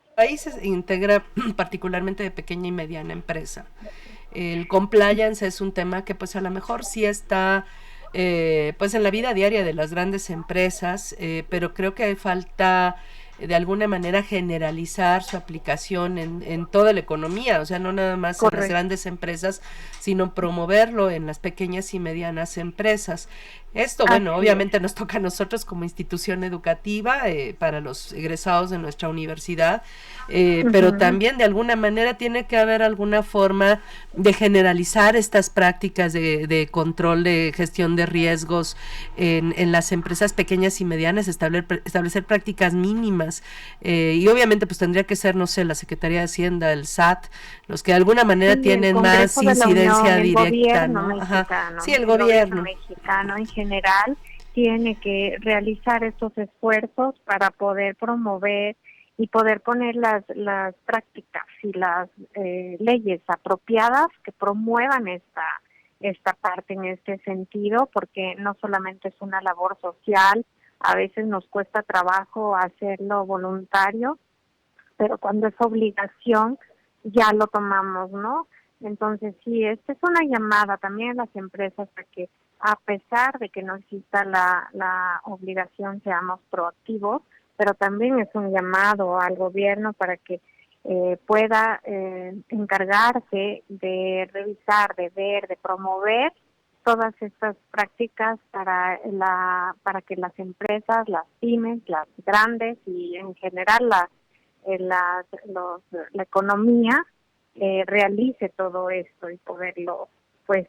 El país se integra particularmente de pequeña y mediana empresa. El compliance es un tema que pues a lo mejor sí está pues en la vida diaria de las grandes empresas, pero creo que falta de alguna manera generalizar su aplicación en toda la economía, o sea, no nada más en las grandes empresas, sino promoverlo en las pequeñas y medianas empresas. Esto, bueno, obviamente nos toca a nosotros como institución educativa, para los egresados de nuestra universidad, pero también de alguna manera tiene que haber alguna forma de generalizar estas prácticas de control, de gestión de riesgos en las empresas pequeñas y medianas, establecer prácticas mínimas, y obviamente pues tendría que ser, no sé, la Secretaría de Hacienda, el SAT, los que de alguna manera tienen más incidencia directa, ¿no? Mexicano, sí, el gobierno mexicano en general tiene que realizar estos esfuerzos para poder promover y poder poner las prácticas y las leyes apropiadas que promuevan esta parte en este sentido, porque no solamente es una labor social, a veces nos cuesta trabajo hacerlo voluntario, pero cuando es obligación ya lo tomamos, ¿no? Entonces sí, esta es una llamada también a las empresas para que, a pesar de que no exista la obligación, seamos proactivos, pero también es un llamado al gobierno para que pueda encargarse de revisar, de ver, de promover todas estas prácticas para que las empresas, las pymes, las grandes y en general la economía realice todo esto y poderlo pues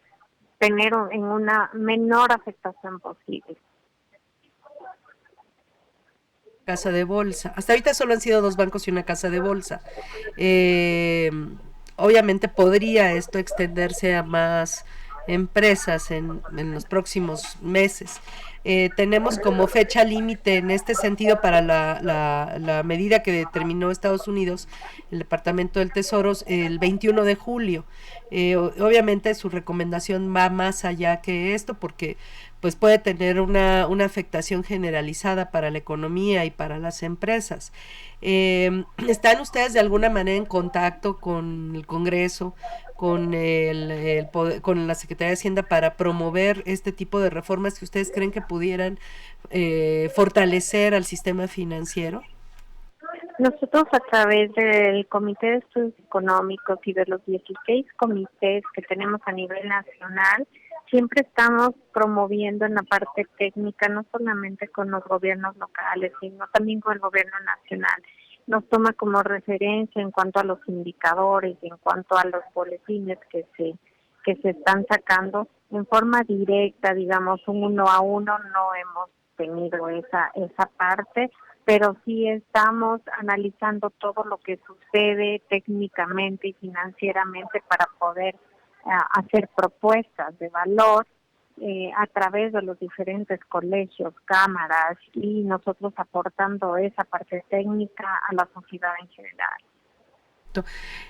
tener en una menor afectación posible. Casa de bolsa. Hasta ahorita solo han sido 2 bancos y una casa de bolsa. Obviamente podría esto extenderse a más empresas en los próximos meses. Tenemos como fecha límite en este sentido para la medida que determinó Estados Unidos, el Departamento del Tesoro, el 21 de julio. Obviamente su recomendación va más allá que esto porque pues puede tener una afectación generalizada para la economía y para las empresas. ¿Están ustedes de alguna manera en contacto con el Congreso, con con la Secretaría de Hacienda para promover este tipo de reformas que ustedes creen que pudieran fortalecer al sistema financiero? Nosotros a través del Comité de Estudios Económicos y de los 16 comités que tenemos a nivel nacional, siempre estamos promoviendo en la parte técnica, no solamente con los gobiernos locales, sino también con el gobierno nacional. Nos toma como referencia en cuanto a los indicadores, en cuanto a los boletines que se están sacando en forma directa, digamos, un 1 a 1, no hemos tenido esa parte, pero sí estamos analizando todo lo que sucede técnicamente y financieramente para poder hacer propuestas de valor a través de los diferentes colegios, cámaras y nosotros aportando esa parte técnica a la sociedad en general.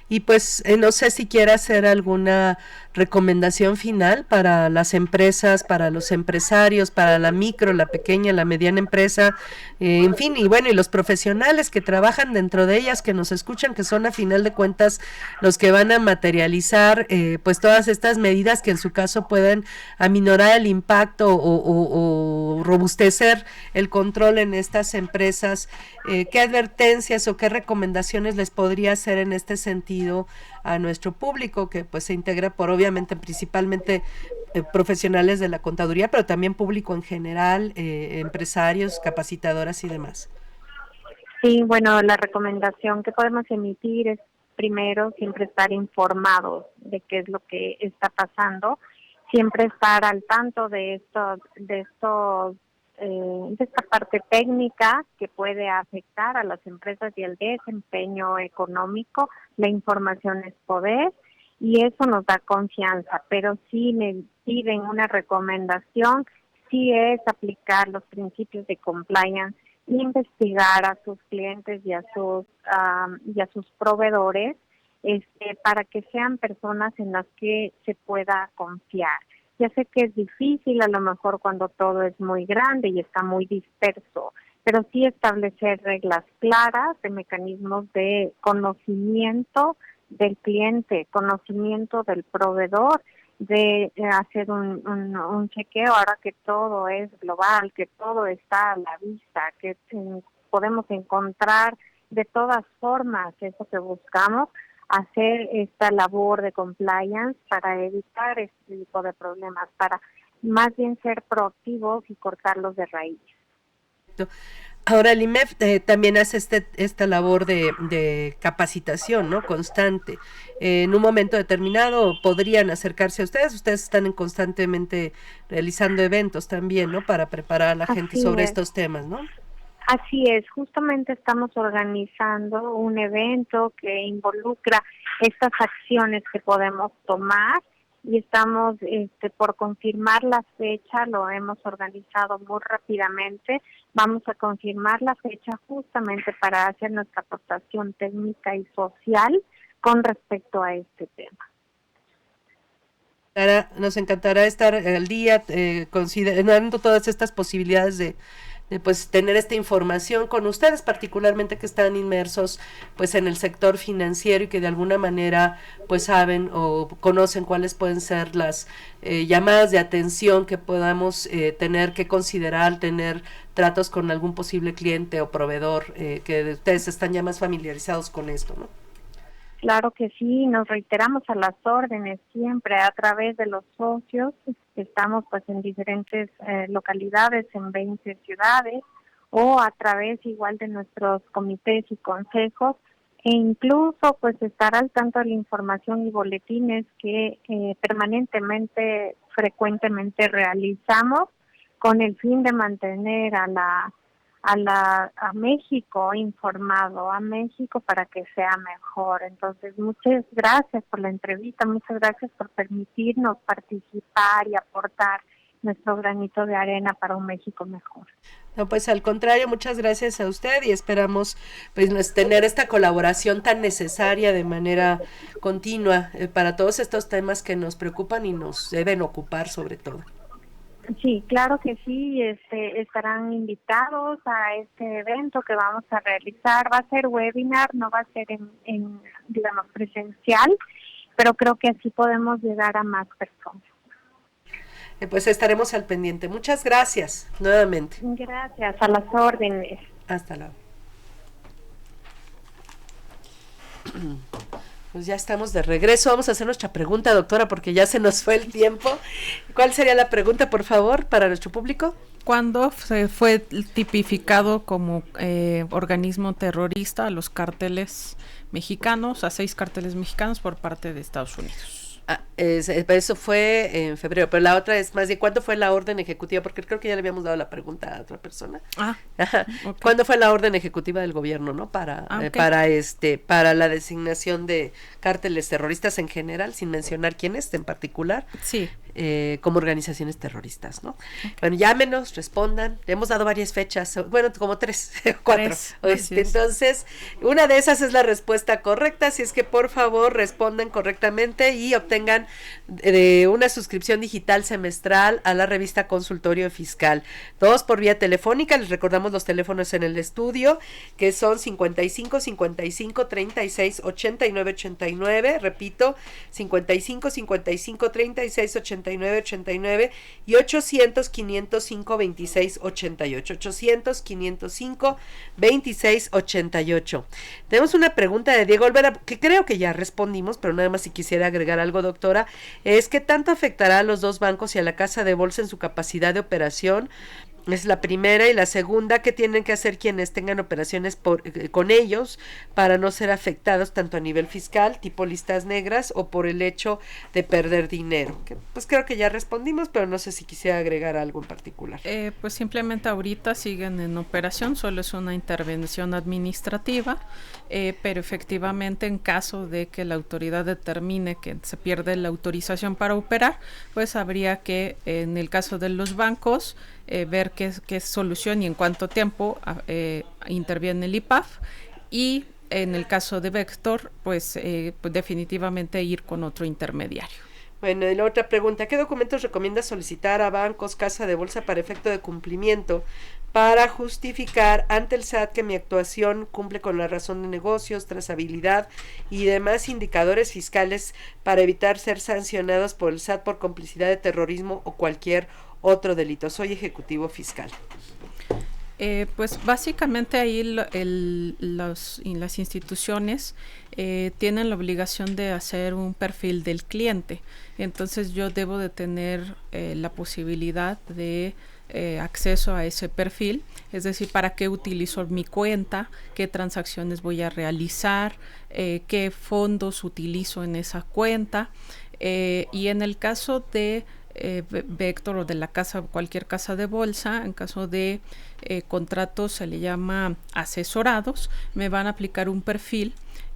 Y pues no sé si quiera hacer alguna recomendación final para las empresas, para los empresarios, para la micro, la pequeña, la mediana empresa, en fin, y bueno, y los profesionales que trabajan dentro de ellas, que nos escuchan, que son a final de cuentas los que van a materializar pues todas estas medidas que en su caso pueden aminorar el impacto o robustecer el control en estas empresas. ¿Qué advertencias o qué recomendaciones les podría hacer en este sentido a nuestro público, que pues se integra por obviamente principalmente profesionales de la contaduría, pero también público en general, empresarios, capacitadoras y demás? Sí, bueno, la recomendación que podemos emitir es primero siempre estar informados de qué es lo que está pasando, siempre estar al tanto de esta parte técnica que puede afectar a las empresas y el desempeño económico. La información es poder y eso nos da confianza, pero si me piden una recomendación, sí es aplicar los principios de compliance, investigar a sus clientes y a sus proveedores, para que sean personas en las que se pueda confiar. Ya sé que es difícil a lo mejor cuando todo es muy grande y está muy disperso, pero sí establecer reglas claras de mecanismos de conocimiento del cliente, conocimiento del proveedor, de hacer un chequeo ahora que todo es global, que todo está a la vista, que podemos encontrar de todas formas eso que buscamos, hacer esta labor de compliance para evitar este tipo de problemas, para más bien ser proactivos y cortarlos de raíz. Ahora el IMEF también hace esta labor de capacitación, ¿no? Constante. En un momento determinado podrían acercarse a ustedes están constantemente realizando eventos también, ¿no? Para preparar a la gente sobre estos temas, ¿no? Así es, justamente estamos organizando un evento que involucra estas acciones que podemos tomar y estamos por confirmar la fecha, lo hemos organizado muy rápidamente, vamos a confirmar la fecha justamente para hacer nuestra aportación técnica y social con respecto a este tema. Nos encantará estar al día considerando todas estas posibilidades de pues tener esta información con ustedes, particularmente que están inmersos pues en el sector financiero y que de alguna manera pues saben o conocen cuáles pueden ser las llamadas de atención que podamos tener que considerar, tener tratos con algún posible cliente o proveedor, que ustedes están ya más familiarizados con esto, ¿no? Claro que sí, nos reiteramos a las órdenes siempre a través de los socios. Estamos pues en diferentes localidades, en 20 ciudades, o a través igual de nuestros comités y consejos, e incluso pues estar al tanto de la información y boletines que permanentemente, frecuentemente realizamos con el fin de mantener a México informado, a México para que sea mejor. Entonces, muchas gracias por la entrevista, muchas gracias por permitirnos participar y aportar nuestro granito de arena para un México mejor. No, pues al contrario, muchas gracias a usted y esperamos pues tener esta colaboración tan necesaria de manera continua para todos estos temas que nos preocupan y nos deben ocupar sobre todo. Sí, claro que sí, estarán invitados a este evento que vamos a realizar. Va a ser webinar, no va a ser en digamos, presencial, pero creo que así podemos llegar a más personas. Pues estaremos al pendiente. Muchas gracias, nuevamente. Gracias, a las órdenes. Hasta luego. Pues ya estamos de regreso. Vamos a hacer nuestra pregunta, doctora, porque ya se nos fue el tiempo. ¿Cuál sería la pregunta, por favor, para nuestro público? ¿Cuándo se fue tipificado como organismo terrorista a los cárteles mexicanos, a 6 cárteles mexicanos por parte de Estados Unidos? Eso fue en febrero, pero la otra es más bien, ¿cuándo fue la orden ejecutiva? Porque creo que ya le habíamos dado la pregunta a otra persona. Okay. ¿Cuándo fue la orden ejecutiva del gobierno, no? Para la designación de cárteles terroristas en general, sin mencionar quiénes en particular. Sí. Como organizaciones terroristas, ¿no? Okay. Bueno, llámenos, respondan. Le hemos dado varias fechas, bueno, como 3, 4. Entonces, una de esas es la respuesta correcta, así es que por favor respondan correctamente y obtengan una suscripción digital semestral a la revista Consultorio Fiscal. 2 por vía telefónica, les recordamos los teléfonos en el estudio, que son 55 55 36 89 89, repito, 55 55 36 89 89 y 800 505 26 88, 800 505 26 88. Tenemos una pregunta de Diego Olvera que creo que ya respondimos, pero nada más si quisiera agregar algo, doctora, es ¿qué tanto afectará a los dos bancos y a la casa de bolsa en su capacidad de operación? Es la primera, y la segunda, ¿qué tienen que hacer quienes tengan operaciones con ellos para no ser afectados tanto a nivel fiscal, tipo listas negras, o por el hecho de perder dinero? Que, pues creo que ya respondimos, pero no sé si quisiera agregar algo en particular. Pues simplemente ahorita siguen en operación, solo es una intervención administrativa, pero efectivamente en caso de que la autoridad determine que se pierde la autorización para operar, pues habría que, en el caso de los bancos, ver qué solución y en cuánto tiempo interviene el IPAF, y en el caso de Vector, pues definitivamente ir con otro intermediario. Bueno, y la otra pregunta, ¿qué documentos recomiendas solicitar a bancos, casa de bolsa para efecto de cumplimiento para justificar ante el SAT que mi actuación cumple con la razón de negocios, trazabilidad y demás indicadores fiscales para evitar ser sancionados por el SAT por complicidad de terrorismo o cualquier otro delito? Soy ejecutivo fiscal. Pues básicamente ahí las instituciones tienen la obligación de hacer un perfil del cliente. Entonces yo debo de tener la posibilidad de acceso a ese perfil, es decir, para qué utilizo mi cuenta, qué transacciones voy a realizar, qué fondos utilizo en esa cuenta, y en el caso de Vector o de la cualquier casa de bolsa, en caso de contratos se le llama asesorados, me van a aplicar un perfil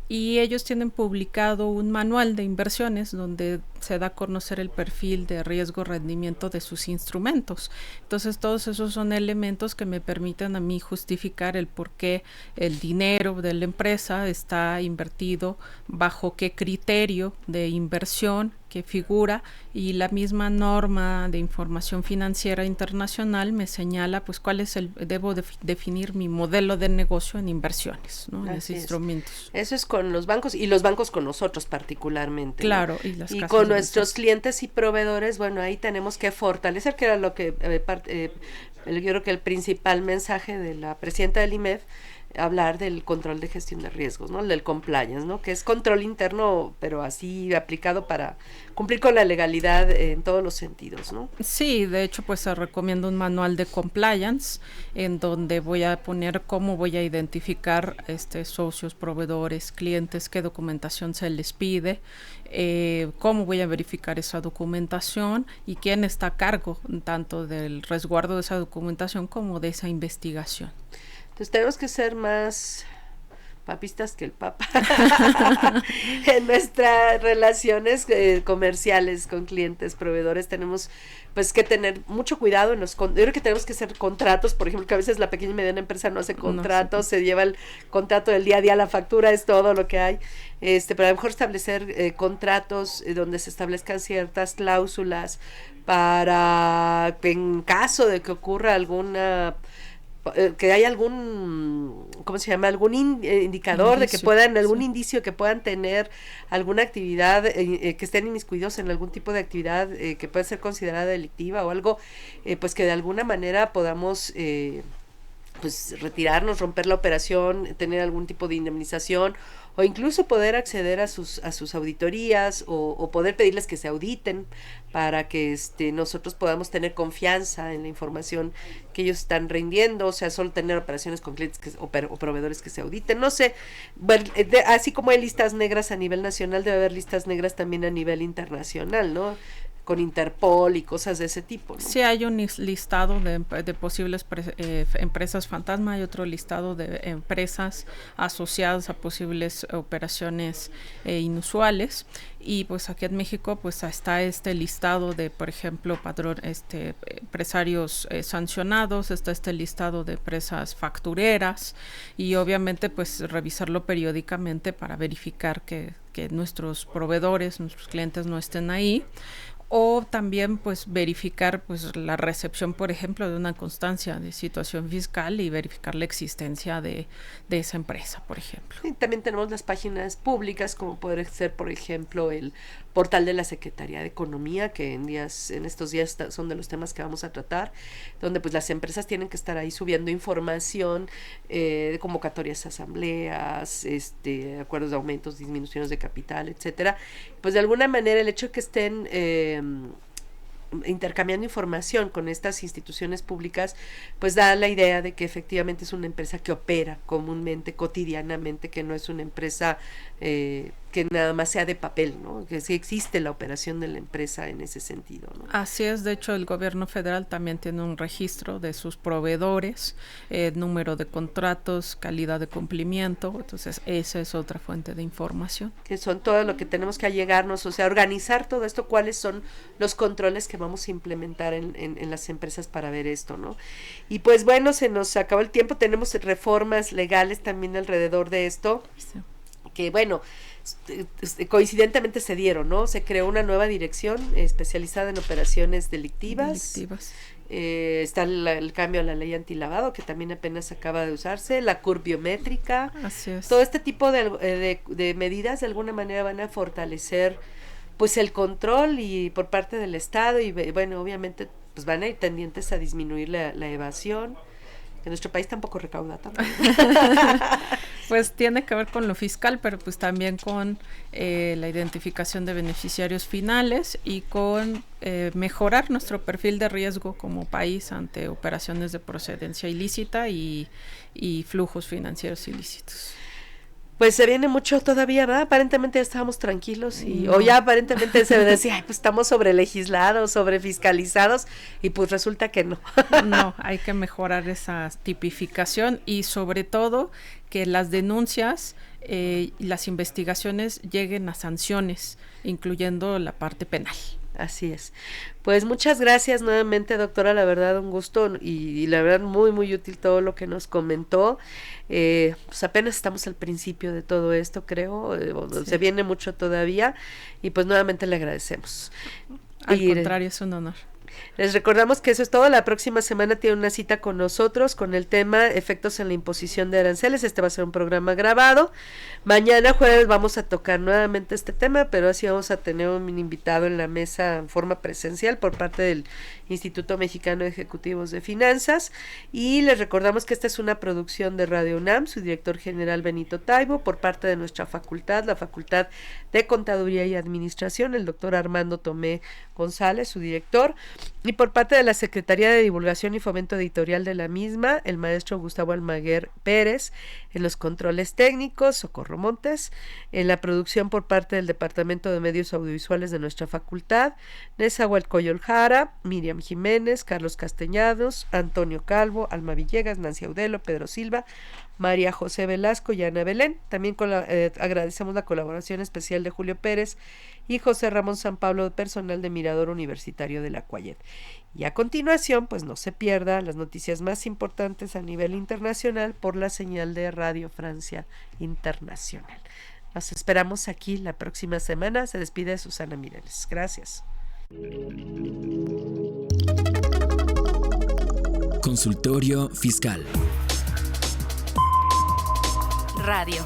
y ellos tienen publicado un manual de inversiones donde se da a conocer el perfil de riesgo rendimiento de sus instrumentos. Entonces todos esos son elementos que me permiten a mí justificar el por qué el dinero de la empresa está invertido, bajo qué criterio de inversión que figura, y la misma norma de información financiera internacional me señala pues cuál es debo definir mi modelo de negocio en inversiones, ¿no? En esos instrumentos. Eso es con los bancos y los bancos con nosotros particularmente. Claro, ¿no? y las y casas con de nuestros bolsa. clientes y proveedores, bueno, ahí tenemos que fortalecer, que era lo que yo creo que el principal mensaje de la presidenta del IMEF, hablar del control de gestión de riesgos, ¿no? Del compliance, ¿no? Que es control interno, pero así aplicado para cumplir con la legalidad en todos los sentidos, ¿no? Sí, de hecho, pues se recomienda un manual de compliance en donde voy a poner cómo voy a identificar socios, proveedores, clientes, qué documentación se les pide, cómo voy a verificar esa documentación y quién está a cargo tanto del resguardo de esa documentación como de esa investigación. Entonces tenemos que ser más papistas que el Papa en nuestras relaciones comerciales con clientes, proveedores. Tenemos pues que tener mucho cuidado en yo creo que tenemos que hacer contratos, por ejemplo, que a veces la pequeña y mediana empresa no hace contratos, se lleva el contrato del día a día, la factura es todo lo que hay, pero a lo mejor establecer contratos donde se establezcan ciertas cláusulas para, en caso de que ocurra que haya algún, ¿cómo se llama? Algún indicador indicio, de que puedan, algún indicio que puedan tener alguna actividad, que estén inmiscuidos en algún tipo de actividad que pueda ser considerada delictiva o algo, pues que de alguna manera podamos pues retirarnos, romper la operación, tener algún tipo de indemnización o incluso poder acceder a sus auditorías o poder pedirles que se auditen para que nosotros podamos tener confianza en la información que ellos están rindiendo, o sea, solo tener operaciones con clientes o proveedores que se auditen, no sé, bueno, así como hay listas negras a nivel nacional, debe haber listas negras también a nivel internacional, ¿no? Con Interpol y cosas de ese tipo, ¿no? Sí, hay un listado de posibles empresas fantasma, hay otro listado de empresas asociadas a posibles operaciones inusuales, y pues aquí en México pues está este listado de, por ejemplo, empresarios sancionados, está este listado de empresas factureras, y obviamente pues revisarlo periódicamente para verificar que nuestros proveedores, nuestros clientes no estén ahí. O también pues verificar pues la recepción, por ejemplo, de una constancia de situación fiscal y verificar la existencia de esa empresa, por ejemplo. Y también tenemos las páginas públicas, como puede ser, por ejemplo, el portal de la Secretaría de Economía, que en estos días son de los temas que vamos a tratar, donde pues las empresas tienen que estar ahí subiendo información de convocatorias a asambleas, acuerdos de aumentos, disminuciones de capital, etcétera. Pues de alguna manera el hecho de que estén intercambiando información con estas instituciones públicas, pues da la idea de que efectivamente es una empresa que opera comúnmente, cotidianamente, que no es una empresa que que nada más sea de papel, ¿no? Que sí existe la operación de la empresa en ese sentido, ¿no? Así es, de hecho el gobierno federal también tiene un registro de sus proveedores, número de contratos, calidad de cumplimiento, entonces esa es otra fuente de información. Que son todo lo que tenemos que allegarnos, o sea, organizar todo esto, cuáles son los controles que vamos a implementar en las empresas para ver esto, ¿no? Y pues bueno, se nos acabó el tiempo, tenemos reformas legales también alrededor de esto, sí. Que bueno, coincidentemente se dieron, ¿no? Se creó una nueva dirección especializada en operaciones delictivas. Está el cambio a la ley antilavado, que también apenas acaba de usarse, la curva biométrica. Así es. Todo este tipo de medidas de alguna manera van a fortalecer pues el control y por parte del Estado y bueno, obviamente pues van a ir tendientes a disminuir la evasión. En nuestro país tampoco recauda tanto. Pues tiene que ver con lo fiscal, pero pues también con la identificación de beneficiarios finales y con mejorar nuestro perfil de riesgo como país ante operaciones de procedencia ilícita y flujos financieros ilícitos. Pues se viene mucho todavía, ¿verdad? Aparentemente ya estábamos tranquilos o ya aparentemente se decía, ay, pues estamos sobre legislados, sobre fiscalizados y pues resulta que no. No, hay que mejorar esa tipificación y sobre todo que las denuncias y las investigaciones lleguen a sanciones, incluyendo la parte penal. Así es. Pues muchas gracias nuevamente, doctora, la verdad un gusto y la verdad muy muy útil todo lo que nos comentó. Pues apenas estamos al principio de todo esto, creo, sí. Se viene mucho todavía y pues nuevamente le agradecemos. Al contrario, es un honor. Les recordamos que eso es todo. La próxima semana tiene una cita con nosotros con el tema efectos en la imposición de aranceles. Este va a ser un programa grabado. Mañana jueves vamos a tocar nuevamente este tema, pero así vamos a tener un invitado en la mesa en forma presencial por parte del Instituto Mexicano de Ejecutivos de Finanzas. Y les recordamos que esta es una producción de Radio UNAM, su director general Benito Taibo, por parte de nuestra facultad, la Facultad de Contaduría y Administración, el doctor Armando Tomé González, su director, y por parte de la Secretaría de Divulgación y Fomento Editorial de la misma, el maestro Gustavo Almaguer Pérez, en los controles técnicos, Socorro Montes, en la producción por parte del Departamento de Medios Audiovisuales de nuestra facultad, Nezahualcóyotl Jara, Miriam Jiménez, Carlos Castellanos, Antonio Calvo, Alma Villegas, Nancy Audelo, Pedro Silva, María José Velasco y Ana Belén. También agradecemos la colaboración especial de Julio Pérez y José Ramón San Pablo, personal de Mirador Universitario de la Cuayet. Y a continuación, pues no se pierda las noticias más importantes a nivel internacional por la señal de Radio Francia Internacional. Nos esperamos aquí la próxima semana. Se despide Susana Mireles. Gracias. Consultorio Fiscal. Radio.